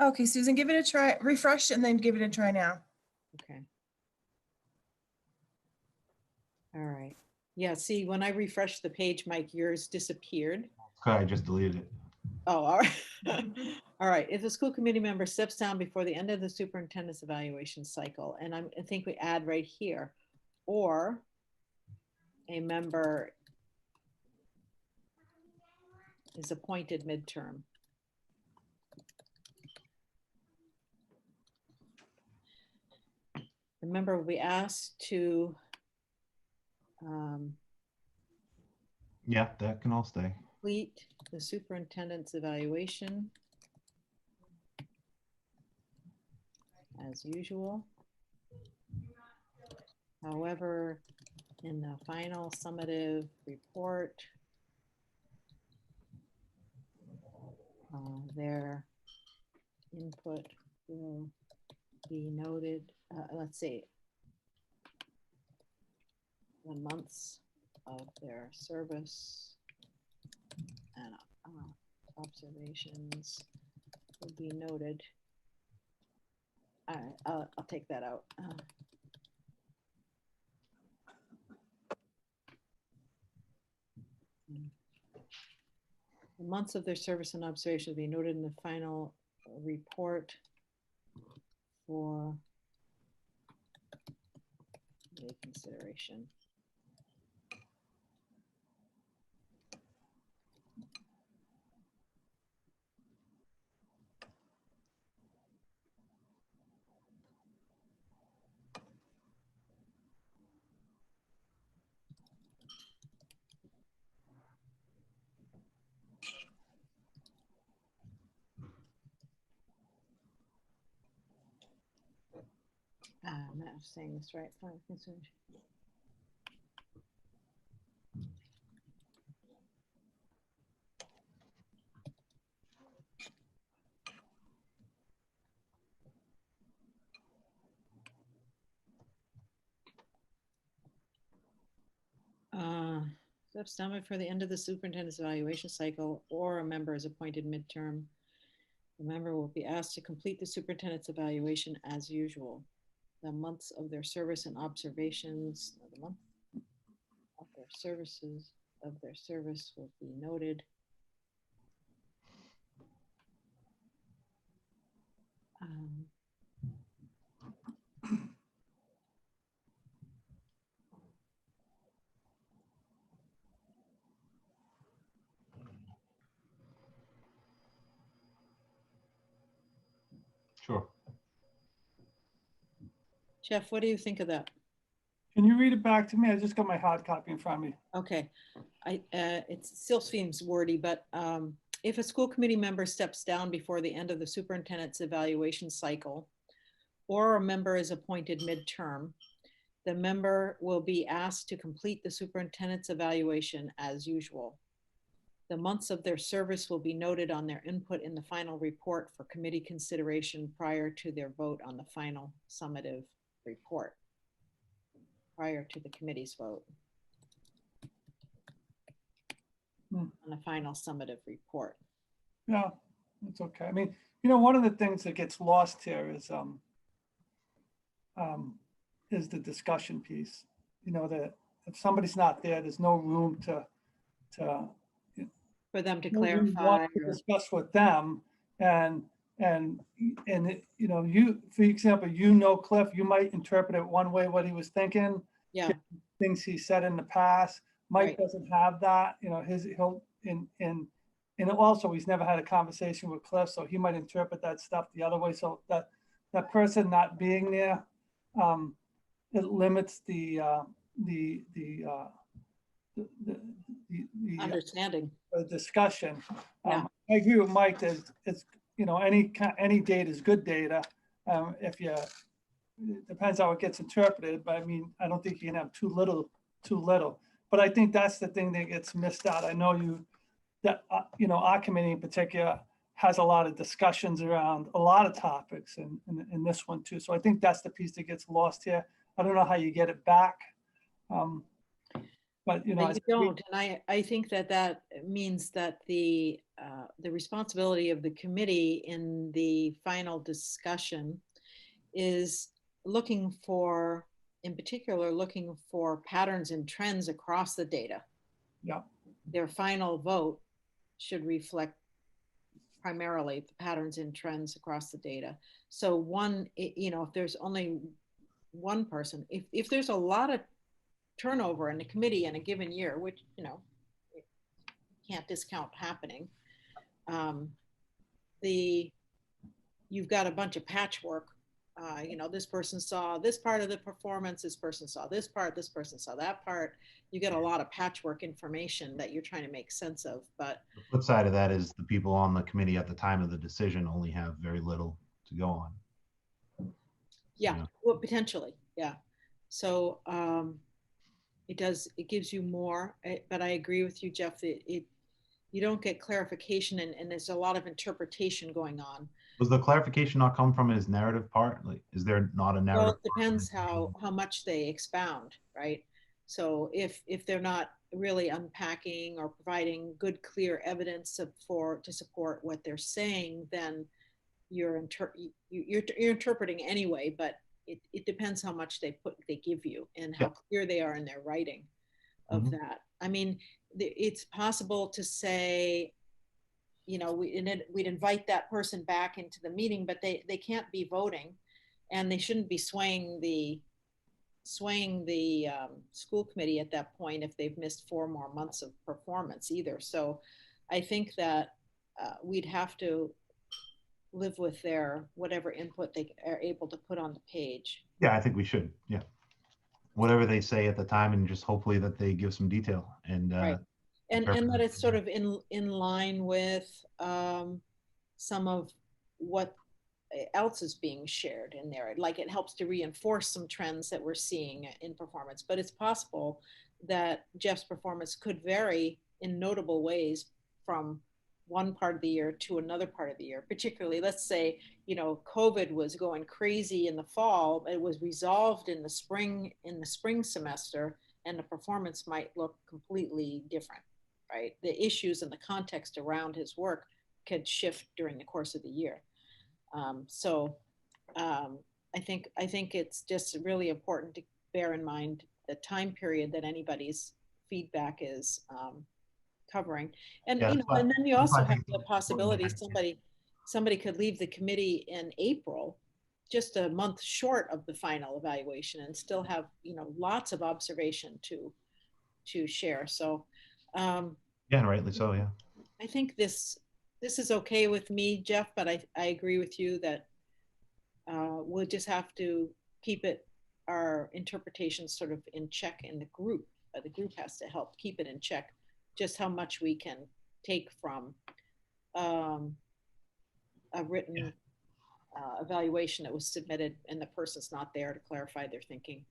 Okay, Susan, give it a try, refresh and then give it a try now. Okay. All right. Yeah, see, when I refreshed the page, Mike, yours disappeared. Okay, I just deleted it. Oh, all right. All right. If a school committee member steps down before the end of the superintendent's evaluation cycle, and I think we add right here, or a member is appointed midterm. The member will be asked to Yeah, that can all stay. complete the superintendent's evaluation as usual. However, in the final summative report, their input will be noted. Let's see. the months of their service and observations will be noted. All right, I'll take that out. The months of their service and observation will be noted in the final report for consideration. I'm not saying this right. Fine, consideration. Subsummary for the end of the superintendent's evaluation cycle or a member is appointed midterm. The member will be asked to complete the superintendent's evaluation as usual. The months of their service and observations, the month of their services of their service will be noted. Sure. Jeff, what do you think of that? Can you read it back to me? I just got my hard copy in front of me. Okay, it still seems wordy, but if a school committee member steps down before the end of the superintendent's evaluation cycle, or a member is appointed midterm, the member will be asked to complete the superintendent's evaluation as usual. The months of their service will be noted on their input in the final report for committee consideration prior to their vote on the final summative report, prior to the committee's vote on the final summative report. Yeah, that's okay. I mean, you know, one of the things that gets lost here is the discussion piece. You know, that if somebody's not there, there's no room to For them to no room clarify. to discuss with them. And you know, you, for example, you know, Cliff, you might interpret it one way, what he was thinking, Yeah, things he said in the past. Mike Right. doesn't have that, you know, and also he's never had a conversation with Cliff, so he might interpret that stuff the other way. So that person not being there, it limits the understanding. discussion. Yeah. I agree with Mike that it's, you know, any data is good data. If you, it depends how it gets interpreted, but I mean, I don't think you can have too little. But I think that's the thing that gets missed out. I know you know, our committee in particular has a lot of discussions around a lot of topics and this one too. So I think that's the piece that gets lost here. I don't know how you get it back. But you know, You don't, and I think that means that the responsibility of the committee in the final discussion is looking for, in particular, looking for patterns and trends across the data. Yeah. Their final vote should reflect primarily the patterns and trends across the data. So one, you know, if there's only one person, if there's a lot of turnover in the committee in a given year, which, you know, can't discount happening, you've got a bunch of patchwork. You know, this person saw this part of the performance, this person saw this part, this person saw that part. You get a lot of patchwork information that you're trying to make sense of. But The flip side of that is the people on the committee at the time of the decision only have very little to go on. yeah, Yeah. well, potentially, yeah. So it gives you more, but I agree with you, Jeff, you don't get clarification and there's a lot of interpretation going on. Does the clarification not come from his narrative part? Like, is there not a narrative? Well, it depends how much they expound, right? So if they're not really unpacking or providing good, clear evidence to support what they're saying, then you're interpreting anyway, but it depends how much they give you and how Yeah. clear they are in their writing of Mhm. that. I mean, it's possible to say, we'd invite that person back into the meeting, but they can't be voting, and they shouldn't be swaying the school committee at that point if they've missed 4 more months of performance either. So I think that we'd have to live with their whatever input they are able to put on the page. Yeah, I think we should. Yeah. Whatever they say at the time, and just hopefully that they give some detail and Right. And that it's sort of in line with some of what else is being shared in there. Like, it helps to reinforce some trends that we're seeing in performance, but it's possible that Jeff's performance could vary in notable ways from one part of the year to another part of the year. Particularly, let's say, COVID was going crazy in the fall, it was resolved in the spring semester, and the performance might look completely different, right? The issues and the context around his work could shift during the course of the year. I think it's just really important to bear in mind the time period that anybody's feedback is covering, and Yeah, and then you also I have think the it's possibility important. somebody could leave the committee in April, just a month short of the final evaluation, and still have lots of observation to share. So Yeah, and rightly so. Yeah. I think this is okay with me, Jeff, but I agree with you that we'll just have to keep our interpretation sort of in check in the group. The group has to help keep it in check, just how much we can take from a written evaluation that was submitted and the person's not there to clarify their thinking.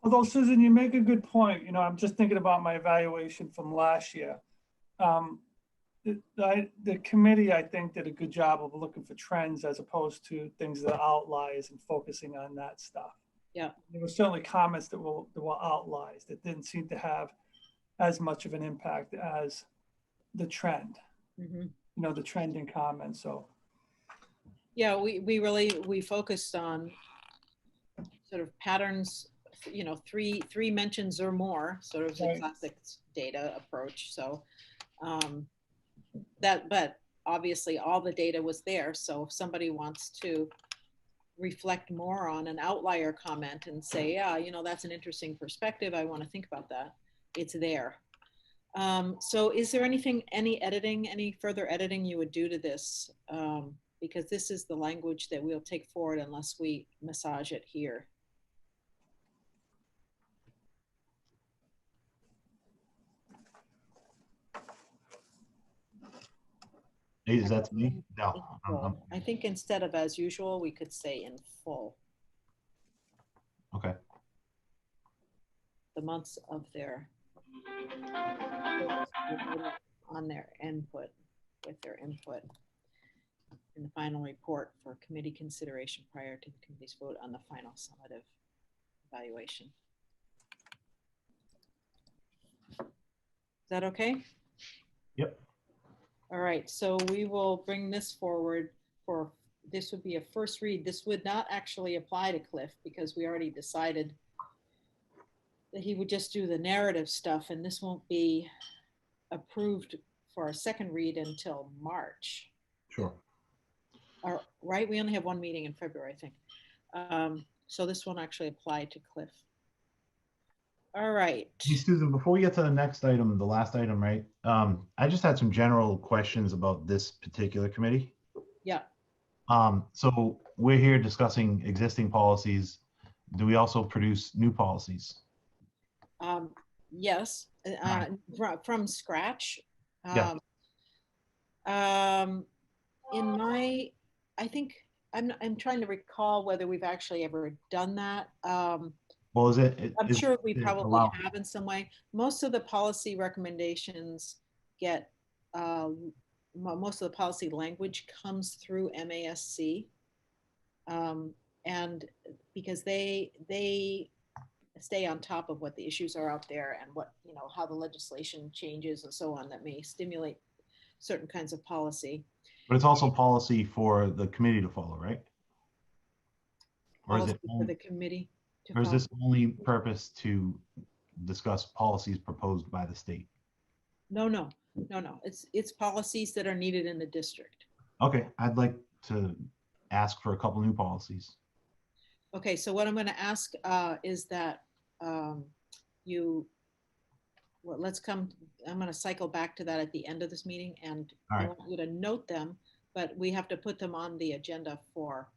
Although, Susan, you make a good point. I'm just thinking about my evaluation from last year. The committee, I think, did a good job of looking for trends as opposed to things that are outliers and focusing on that stuff. Yeah. There were certainly comments that were outliers that didn't seem to have as much of an impact as the trend, Mm-hmm. The trend in comments. So yeah, we focused on sort of patterns, three mentions or more, sort of the right. classic data approach. So but obviously all the data was there. So if somebody wants to reflect more on an outlier comment and say, yeah, that's an interesting perspective, I want to think about that, it's there. So is there any further editing you would do to this? Because this is the language that we'll take forward unless we massage it here. Is that to me? No. I think instead of as usual, we could say in full. Okay. The months of their on their input, with their input in the final report for committee consideration prior to the committee's vote on the final summative evaluation. Is that okay? Yep. All right, so we will bring this forward this would be a first read. This would not actually apply to Cliff because we already decided that he would just do the narrative stuff, and this won't be approved for a second read until March. Sure. Right, we only have one meeting in February, I think. So this won't actually apply to Cliff. All right. Hey, Susan, before we get to the next item, the last item, right? I just had some general questions about this particular committee. Yeah. So we're here discussing existing policies. Do we also produce new policies? Yes, from scratch. Yeah. I think I'm trying to recall whether we've actually ever done that. Well, I'm sure we probably allowed? have in some way. Most of the policy recommendations get, most of the policy language comes through MASC. And because they stay on top of what the issues are out there and what, how the legislation changes and so on that may stimulate certain kinds of policy. But it's also policy for the committee to follow, right? Or is Policy it for the committee to or is follow. this only purpose to discuss policies proposed by the state? No. It's policies that are needed in the district. Okay, I'd like to ask for a couple new policies. Okay, so what I'm going to ask is that I'm going to cycle back to that at the end of this meeting, and All I right. want you to note them, but we have to put them on the agenda for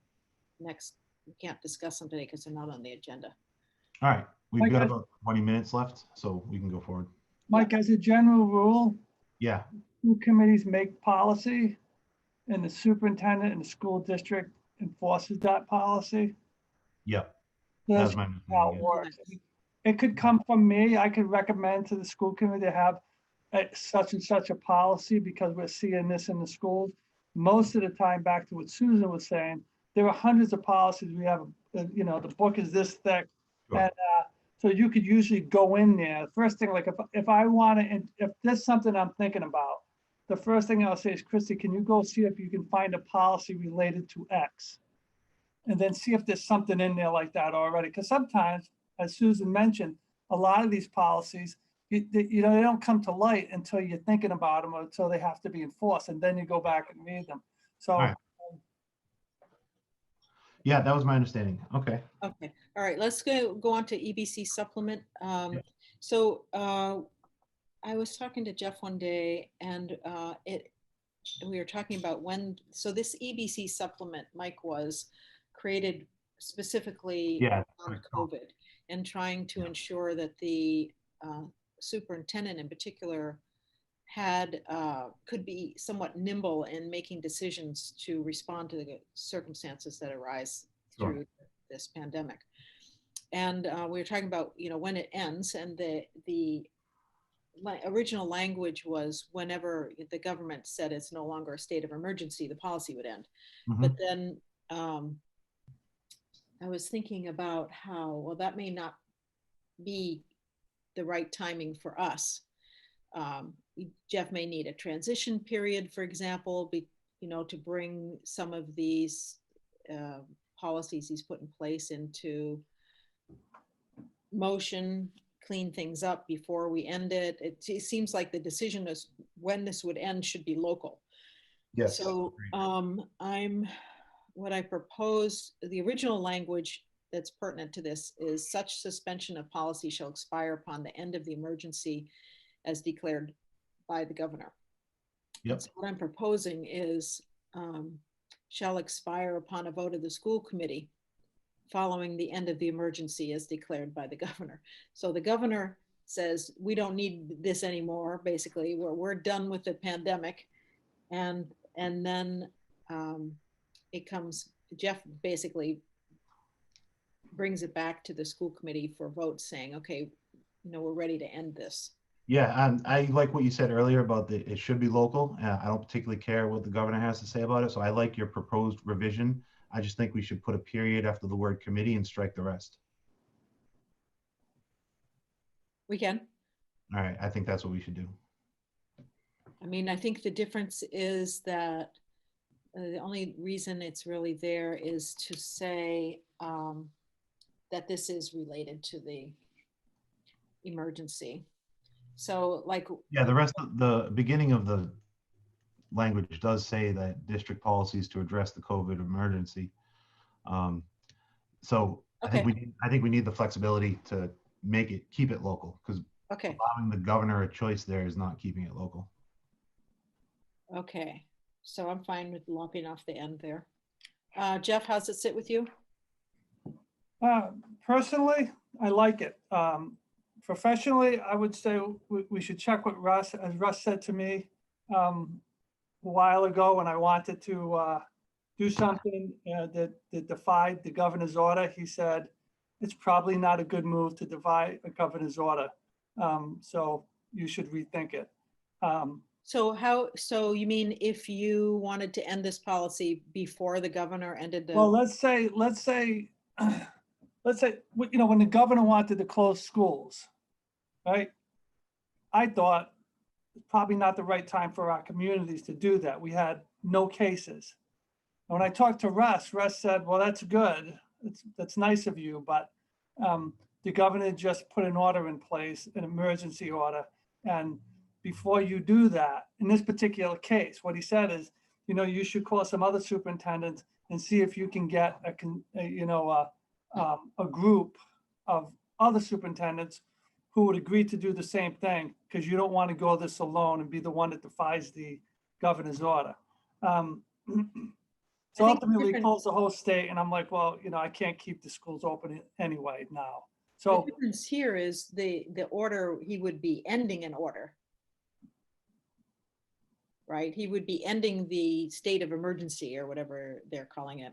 next. We can't discuss them today because they're not on the agenda. All right, we've Mike, got I- about 20 minutes left, so we can go forward. Mike, as a general rule, Yeah, school committees make policy and the superintendent and the school district enforces that policy. yep. That's That's my how it understanding. works. It could come from me. I could recommend to the school committee to have such and such a policy because we're seeing this in the schools. Most of the time, back to what Susan was saying, there are hundreds of policies. We have, the book is this thick. Sure. And so you could usually go in there. First thing, like if I want to, if there's something I'm thinking about, the first thing I'll say is, Christy, can you go see if you can find a policy related to X? And then see if there's something in there like that already. Because sometimes, as Susan mentioned, a lot of these policies, they don't come to light until you're thinking about them or until they have to be enforced. And then you go back and read them. So All right. Yeah, that was my understanding. Okay. Okay, all right, let's go on to EBC supplement. Yeah. So I was talking to Jeff one day, and we were talking about so this EBC supplement, Mike, was created specifically Yeah. on COVID and trying to ensure that the superintendent in particular could be somewhat nimble in making decisions to respond to the circumstances that arise Sure. through this pandemic. And we were talking about, when it ends, and the original language was whenever the government said it's no longer a state of emergency, the policy would end. Mhm. But then I was thinking about how, well, that may not be the right timing for us. Jeff may need a transition period, for example, to bring some of these policies he's put in place into motion, clean things up before we end it. It seems like the decision is when this would end should be local. Yes. So what I propose, the original language that's pertinent to this is such suspension of policy shall expire upon the end of the emergency as declared by the governor. Yep. So what I'm proposing is shall expire upon a vote of the school committee following the end of the emergency as declared by the governor. So the governor says, we don't need this anymore, basically, we're done with the pandemic. And then Jeff basically brings it back to the school committee for vote saying, okay, we're ready to end this. Yeah, and I like what you said earlier about it should be local. I don't particularly care what the governor has to say about it. So I like your proposed revision. I just think we should put a period after the word committee and strike the rest. We can. All right, I think that's what we should do. I mean, I think the difference is that the only reason it's really there is to say that this is related to the emergency. So yeah, the rest of the beginning of the language does say that district policies to address the COVID emergency. So okay. I think we need the flexibility to keep it local, because Okay. allowing the governor a choice there is not keeping it local. Okay, so I'm fine with lopping off the end there. Jeff, how's it sit with you? Personally, I like it. Professionally, I would say we should check with Russ, as Russ said to me a while ago when I wanted to do something that defied the governor's order. He said, it's probably not a good move to defy a governor's order. So you should rethink it. So you mean if you wanted to end this policy before the governor ended the? Well, let's say let's say, when the governor wanted to close schools, right? I thought it's probably not the right time for our communities to do that. We had no cases. And when I talked to Russ said, well, that's good. That's nice of you, but the governor just put an order in place, an emergency order. And before you do that, in this particular case, what he said is, you should call some other superintendents and see if you can get a group of other superintendents who would agree to do the same thing, because you don't want to go this alone and be the one that defies the governor's order. So I think ultimately different- close the whole state, and I'm like, well, I can't keep the schools open anyway now. The So difference here is the order, he would be ending an order. Right? He would be ending the state of emergency or whatever they're calling it.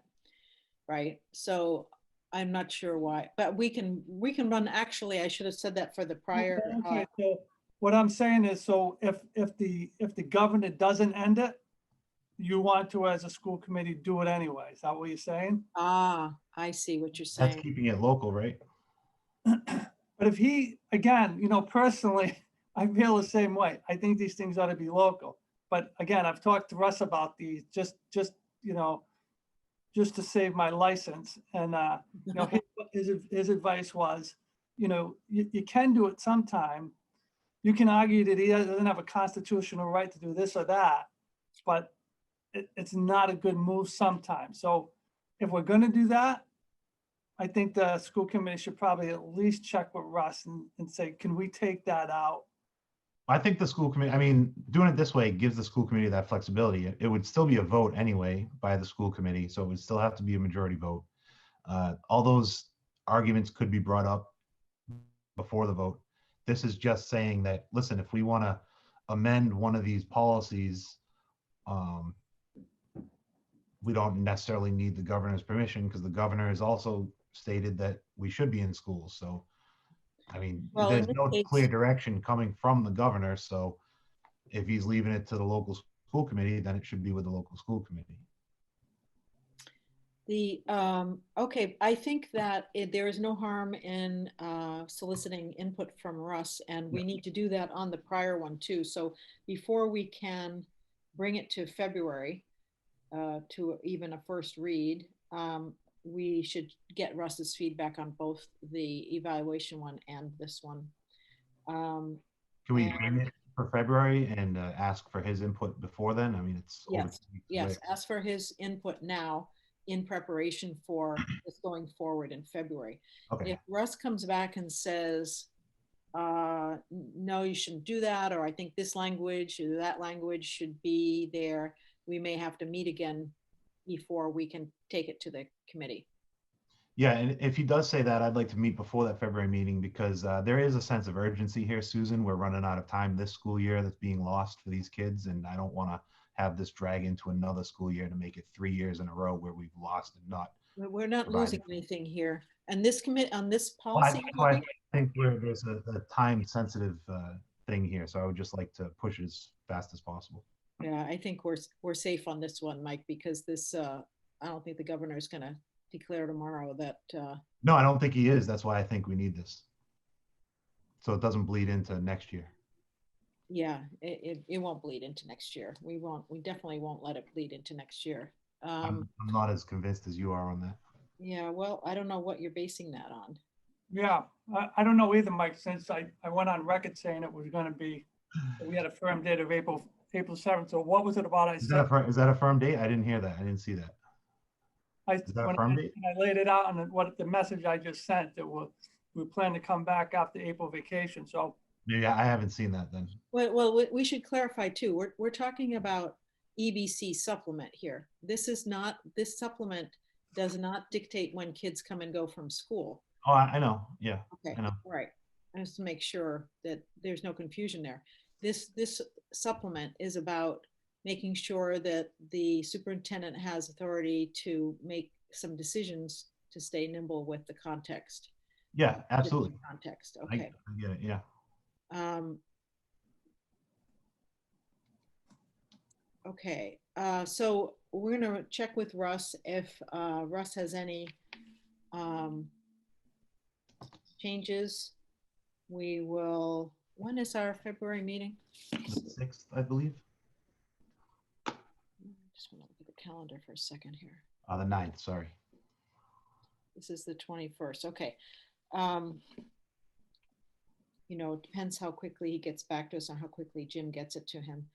Right? So I'm not sure why, but we can run, actually, I should have said that for the prior. okay, so what I'm saying is, so if the governor doesn't end it, you want to, as a school committee, do it anyway. Is that what you're saying? I see what you're That's saying. keeping it local, right? But if he, again, personally, I feel the same way. I think these things ought to be local. But again, I've talked to Russ about these just to save my license. And his advice was, you can do it sometime. You can argue that he doesn't have a constitutional right to do this or that, but it's not a good move sometimes. So if we're going to do that, I think the school committee should probably at least check with Russ and say, can we take that out? I think the school committee, I mean, doing it this way gives the school committee that flexibility. It would still be a vote anyway by the school committee, so it would still have to be a majority vote. All those arguments could be brought up before the vote. This is just saying that, listen, if we want to amend one of these policies, we don't necessarily need the governor's permission, because the governor has also stated that we should be in schools. So, I mean, Well, there's in no this clear case- direction coming from the governor. So if he's leaving it to the local school committee, then it should be with the local school committee. Okay, I think that there is no harm in soliciting input from Russ, and we need to do that on the prior one too. So before we can bring it to February, to even a first read, we should get Russ's feedback on both the evaluation one and this one. Can we And- bring it for February and ask for his input before then? I mean, it's over Yes, 2 weeks yes, away. ask for his input now in preparation for this going forward in February. Okay. If Russ comes back and says, no, you shouldn't do that, or I think this language or that language should be there, we may have to meet again before we can take it to the committee. Yeah, and if he does say that, I'd like to meet before that February meeting, because there is a sense of urgency here, Susan. We're running out of time this school year that's being lost for these kids, and I don't want to have this drag into another school year to make it 3 years in a row where we've lost and not. We're not Provided. losing anything here. And this commit on this Well, policy. I think there's a time-sensitive thing here, so I would just like to push it as fast as possible. Yeah, I think we're safe on this one, Mike, because this, I don't think the governor is going to declare tomorrow that. No, I don't think he is. That's why I think we need this, so it doesn't bleed into next year. Yeah, it won't bleed into next year. We definitely won't let it bleed into next year. I'm not as convinced as you are on that. Yeah, well, I don't know what you're basing that on. Yeah, I don't know either, Mike, since I went on record saying it was going to be, we had a firm date of April 7th. So what was it about? Is that a firm date? I didn't hear that. I didn't see that. Is that a firm date? I laid it out on what the message I just sent, that we plan to come back after April vacation. So Maybe I haven't seen that then. Well, we should clarify too. We're talking about EBC supplement here. This supplement does not dictate when kids come and go from school. Oh, I know. Yeah. Okay, I know. all right. Just to make sure that there's no confusion there. This supplement is about making sure that the superintendent has authority to make some decisions to stay nimble with the context. Yeah, absolutely. Context, I okay. get it. Yeah. Okay, so we're gonna check with Russ if Russ has any changes, we will, when is our February meeting? The 6th, I believe. Just want to look at the calendar for a second here. The 9th, sorry. This is the 21st. Okay. You know, it depends how quickly he gets back to us and how quickly Jim gets it to him.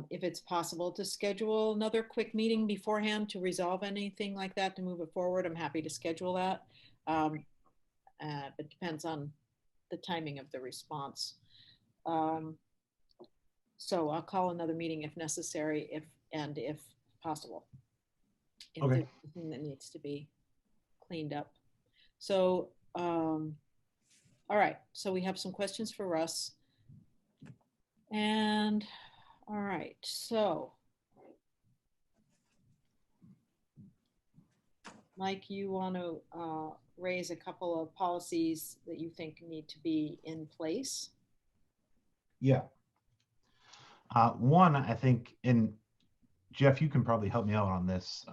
If it's possible to schedule another quick meeting beforehand to resolve anything like that, to move it forward, I'm happy to schedule that. It depends on the timing of the response. So I'll call another meeting if necessary, if possible. If Okay. there's anything that needs to be cleaned up. So, all right, so we have some questions for Russ. And, all right, so. Mike, you want to raise a couple of policies that you think need to be in place? Yeah. One, I think, and Jeff, you can probably help me out on this,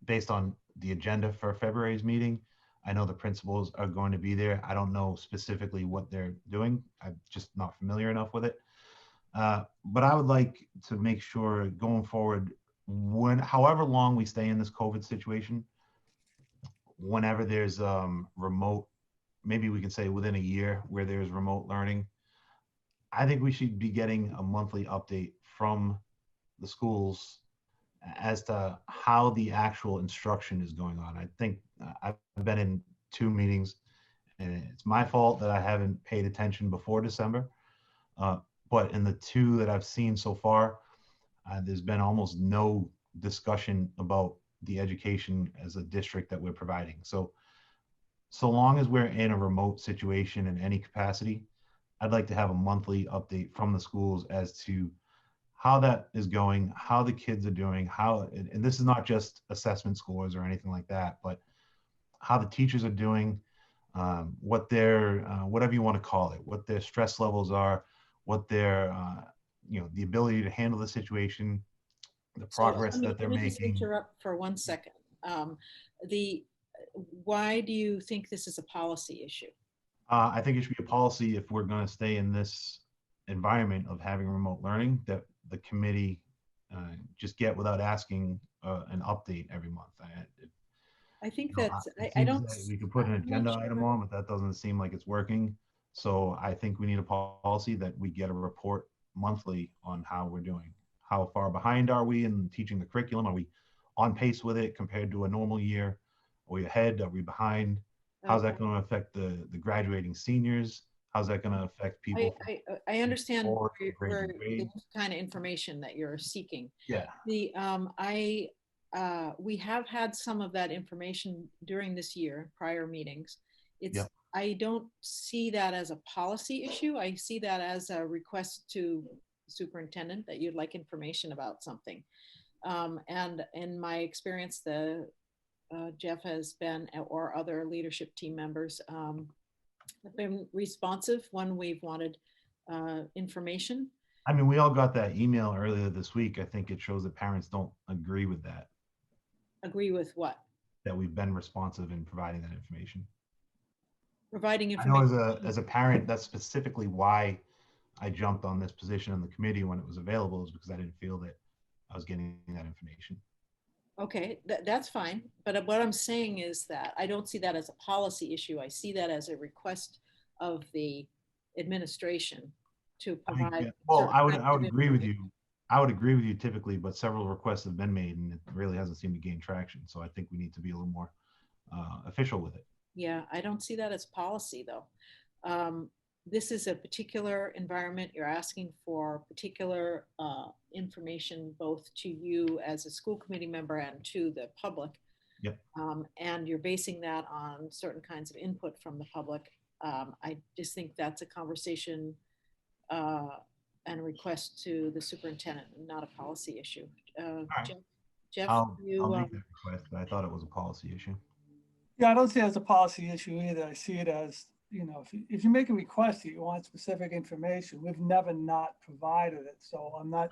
based on the agenda for February's meeting. I know the principals are going to be there. I don't know specifically what they're doing. I'm just not familiar enough with it. But I would like to make sure going forward, however long we stay in this COVID situation, whenever there's remote, maybe we can say within a year where there's remote learning, I think we should be getting a monthly update from the schools as to how the actual instruction is going on. I think I've been in 2 meetings, and it's my fault that I haven't paid attention before December. But in the 2 that I've seen so far, there's been almost no discussion about the education as a district that we're providing. So long as we're in a remote situation in any capacity, I'd like to have a monthly update from the schools as to how that is going, how the kids are doing, and this is not just assessment scores or anything like that, but how the teachers are doing, what their, whatever you want to call it, what their stress levels are, what their, the ability to handle the situation, the progress that they're Let me just making. interrupt for 1 second. Why do you think this is a policy issue? I think it should be a policy if we're going to stay in this environment of having remote learning, that the committee just get without asking an update every month. I think You know, that's, it I seems don't. like we could put an I'm not agenda sure. item on, but that doesn't seem like it's working. So I think we need a policy that we get a report monthly on how we're doing. How far behind are we in teaching the curriculum? Are we on pace with it compared to a normal year? Are we ahead? Are we behind? How's that going to affect the graduating seniors? How's that going to affect people? I understand forward where to grade? the kind of information that you're seeking. Yeah. We have had some of that information during this year, prior meetings. Yep. I don't see that as a policy issue. I see that as a request to superintendent that you'd like information about something. And in my experience, Jeff has been, or other leadership team members, have been responsive when we've wanted information. I mean, we all got that email earlier this week. I think it shows that parents don't agree with that. Agree with what? That we've been responsive in providing that information. Providing I information. know as a parent, that's specifically why I jumped on this position on the committee when it was available, is because I didn't feel that I was getting that information. Okay, that's fine. But what I'm saying is that I don't see that as a policy issue. I see that as a request of the administration to provide. Well, I would agree with you. I would agree with you typically, but several requests have been made and it really hasn't seemed to gain traction. So I think we need to be a little more official with it. Yeah, I don't see that as policy though. This is a particular environment. You're asking for particular information, both to you as a school committee member and to the public. Yep. And you're basing that on certain kinds of input from the public. I just think that's a conversation and a request to the superintendent, not a policy issue. Right. Jeff, I'll make that request, but I thought it was a policy issue. Yeah, I don't see it as a policy issue either. I see it as, if you make a request that you want specific information, we've never not provided it. So I'm not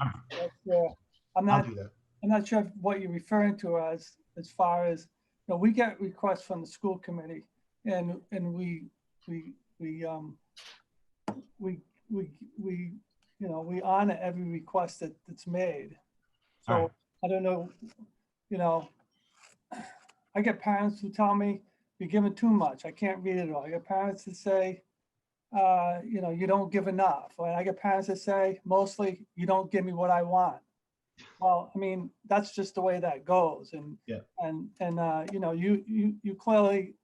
sure. I'll do that. I'm not sure what you're referring to as far as, we get requests from the school committee and we we, we, we, we, you know, we honor every request that's made. All right. So I don't know, you know, I get parents who tell me, you're giving too much. I can't read it all. I get parents that say, you know, you don't give enough. And I get parents that say, mostly, you don't give me what I want. Well, I mean, that's just the way that goes. And, Yeah. you know, you clearly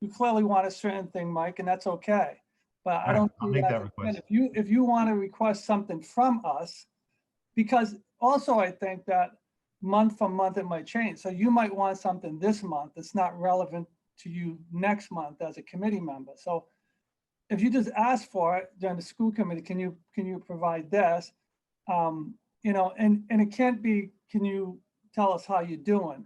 want a certain thing, Mike, and that's okay. But I All right, don't I'll see make that. that And request. if you want to request something from us, because also I think that month from month it might change. So you might want something this month that's not relevant to you next month as a committee member. So if you just ask for it during the school committee, can you provide this? You know, and it can't be, can you tell us how you're doing?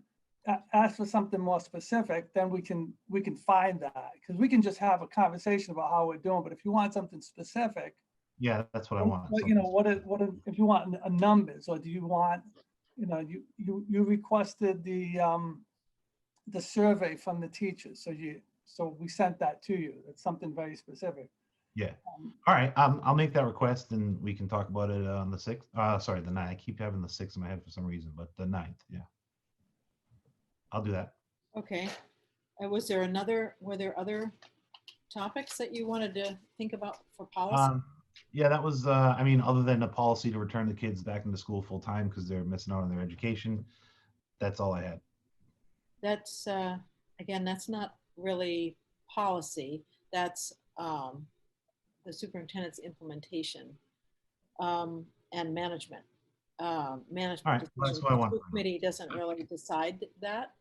Ask for something more specific, then we can find that, because we can just have a conversation about how we're doing. But if you want something specific, Yeah, that's what I want. you know, if you want a numbers, or do you want, you know, you requested the survey from the teachers, so we sent that to you. It's something very specific. Yeah. All right. I'll make that request and we can talk about it on the 6th. Sorry, the 9th. I keep having the 6th in my head for some reason, but the 9th. Yeah. I'll do that. Okay. Were there other topics that you wanted to think about for policy? Yeah, that was, I mean, other than the policy to return the kids back into school full time because they're missing out on their education. That's all I had. That's, again, that's not really policy. That's the superintendent's implementation and management. Management All right, well, that's decisions. what I The want. school committee doesn't really decide that.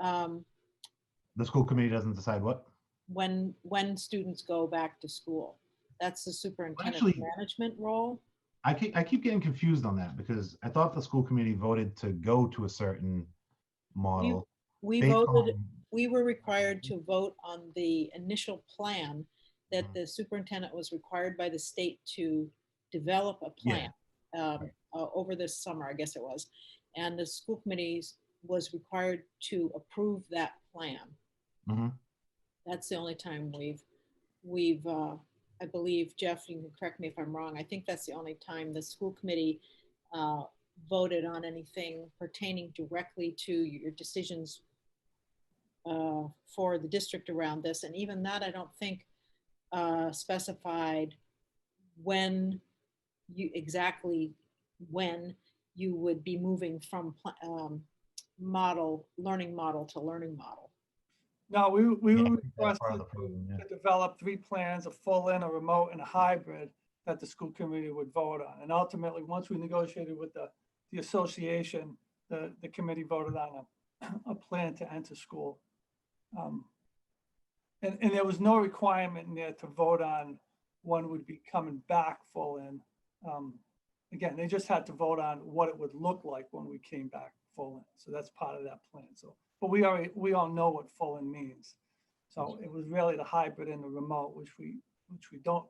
The school committee doesn't decide what? When students go back to school. That's the superintendent's Actually, management role. I keep getting confused on that because I thought the school committee voted to go to a certain model. We based voted, on- we were required to vote on the initial plan that the superintendent was required by the state to develop a plan over this summer, I guess it was. And the school committees was required to approve that plan. Mhm. That's the only time we've I believe, Jeff, you can correct me if I'm wrong. I think that's the only time the school committee voted on anything pertaining directly to your decisions for the district around this. And even that, I don't think specified when exactly when you would be moving from learning model to learning model. No, we Yeah, were that's part requested of the program, yeah. to develop 3 plans, a full in, a remote, and a hybrid, that the school committee would vote on. And ultimately, once we negotiated with the association, the committee voted on a plan to enter school. And there was no requirement in there to vote on when would be coming back full in. Again, they just had to vote on what it would look like when we came back full in. So that's part of that plan. So, but we all know what full in means. So it was really the hybrid and the remote, which we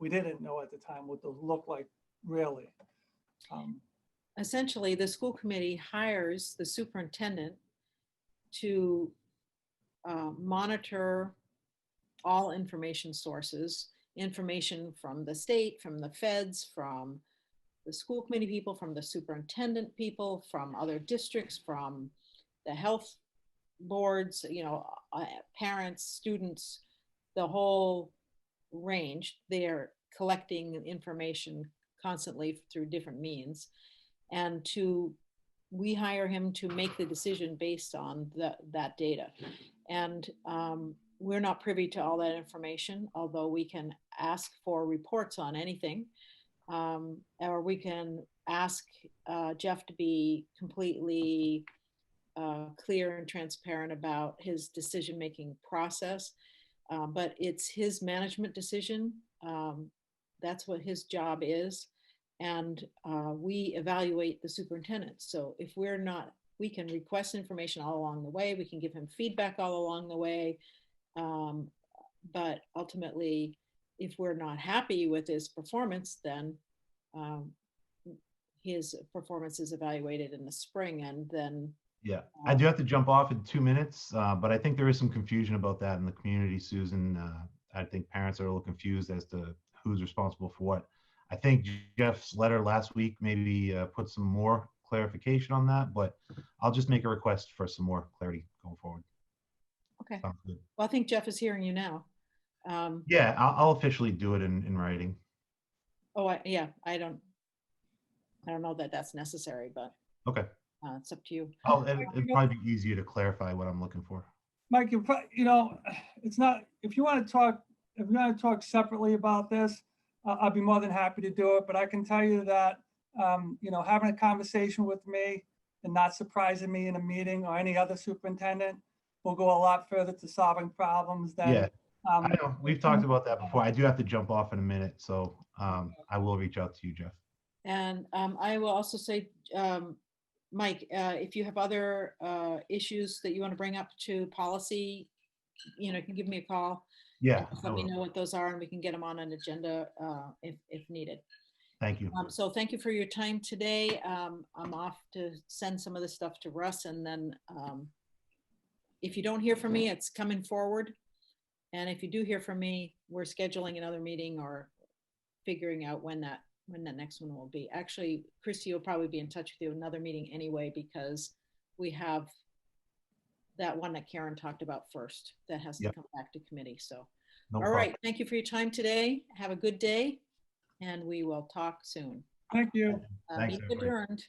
didn't know at the time what those look like really. Essentially, the school committee hires the superintendent to monitor all information sources, information from the state, from the feds, from the school committee people, from the superintendent people, from other districts, from the health boards, you know, parents, students, the whole range. They're collecting information constantly through different means. And we hire him to make the decision based on that data. And we're not privy to all that information, although we can ask for reports on anything. Or we can ask Jeff to be completely clear and transparent about his decision-making process. But it's his management decision. That's what his job is. And we evaluate the superintendent. So if we're not, we can request information all along the way. We can give him feedback all along the way. But ultimately, if we're not happy with his performance, then his performance is evaluated in the spring, and then yeah, I do have to jump off in 2 minutes, but I think there is some confusion about that in the community, Susan. I think parents are a little confused as to who's responsible for what. I think Jeff's letter last week maybe put some more clarification on that, but I'll just make a request for some more clarity going forward. Okay. Sounds good. Well, I think Jeff is hearing you now. Yeah, I'll officially do it in writing. Oh, yeah, I don't know that that's necessary, but Okay. it's up to you. Oh, it'd probably be easier to clarify what I'm looking for. Mike, you know, it's not, if you want to talk separately about this, I'll be more than happy to do it, but I can tell you that, you know, having a conversation with me and not surprising me in a meeting or any other superintendent will go a lot further to solving problems than. Yeah, I know. We've talked about that before. I do have to jump off in a minute, so I will reach out to you, Jeff. And I will also say, Mike, if you have other issues that you want to bring up to policy, you know, you can give me a call. Yeah, Just I let me will. know what those are and we can get them on an agenda if needed. Thank you. So thank you for your time today. I'm off to send some of this stuff to Russ, and then if you don't hear from me, it's coming forward. And if you do hear from me, we're scheduling another meeting or figuring out when the next one will be. Actually, Christy will probably be in touch with you another meeting anyway, because we have that one that Karen talked about first that has to Yep. come back to committee. So, No all problem. right. Thank you for your time today. Have a good day, and we will talk soon. Thank you. Thanks, Be everybody. adjourned.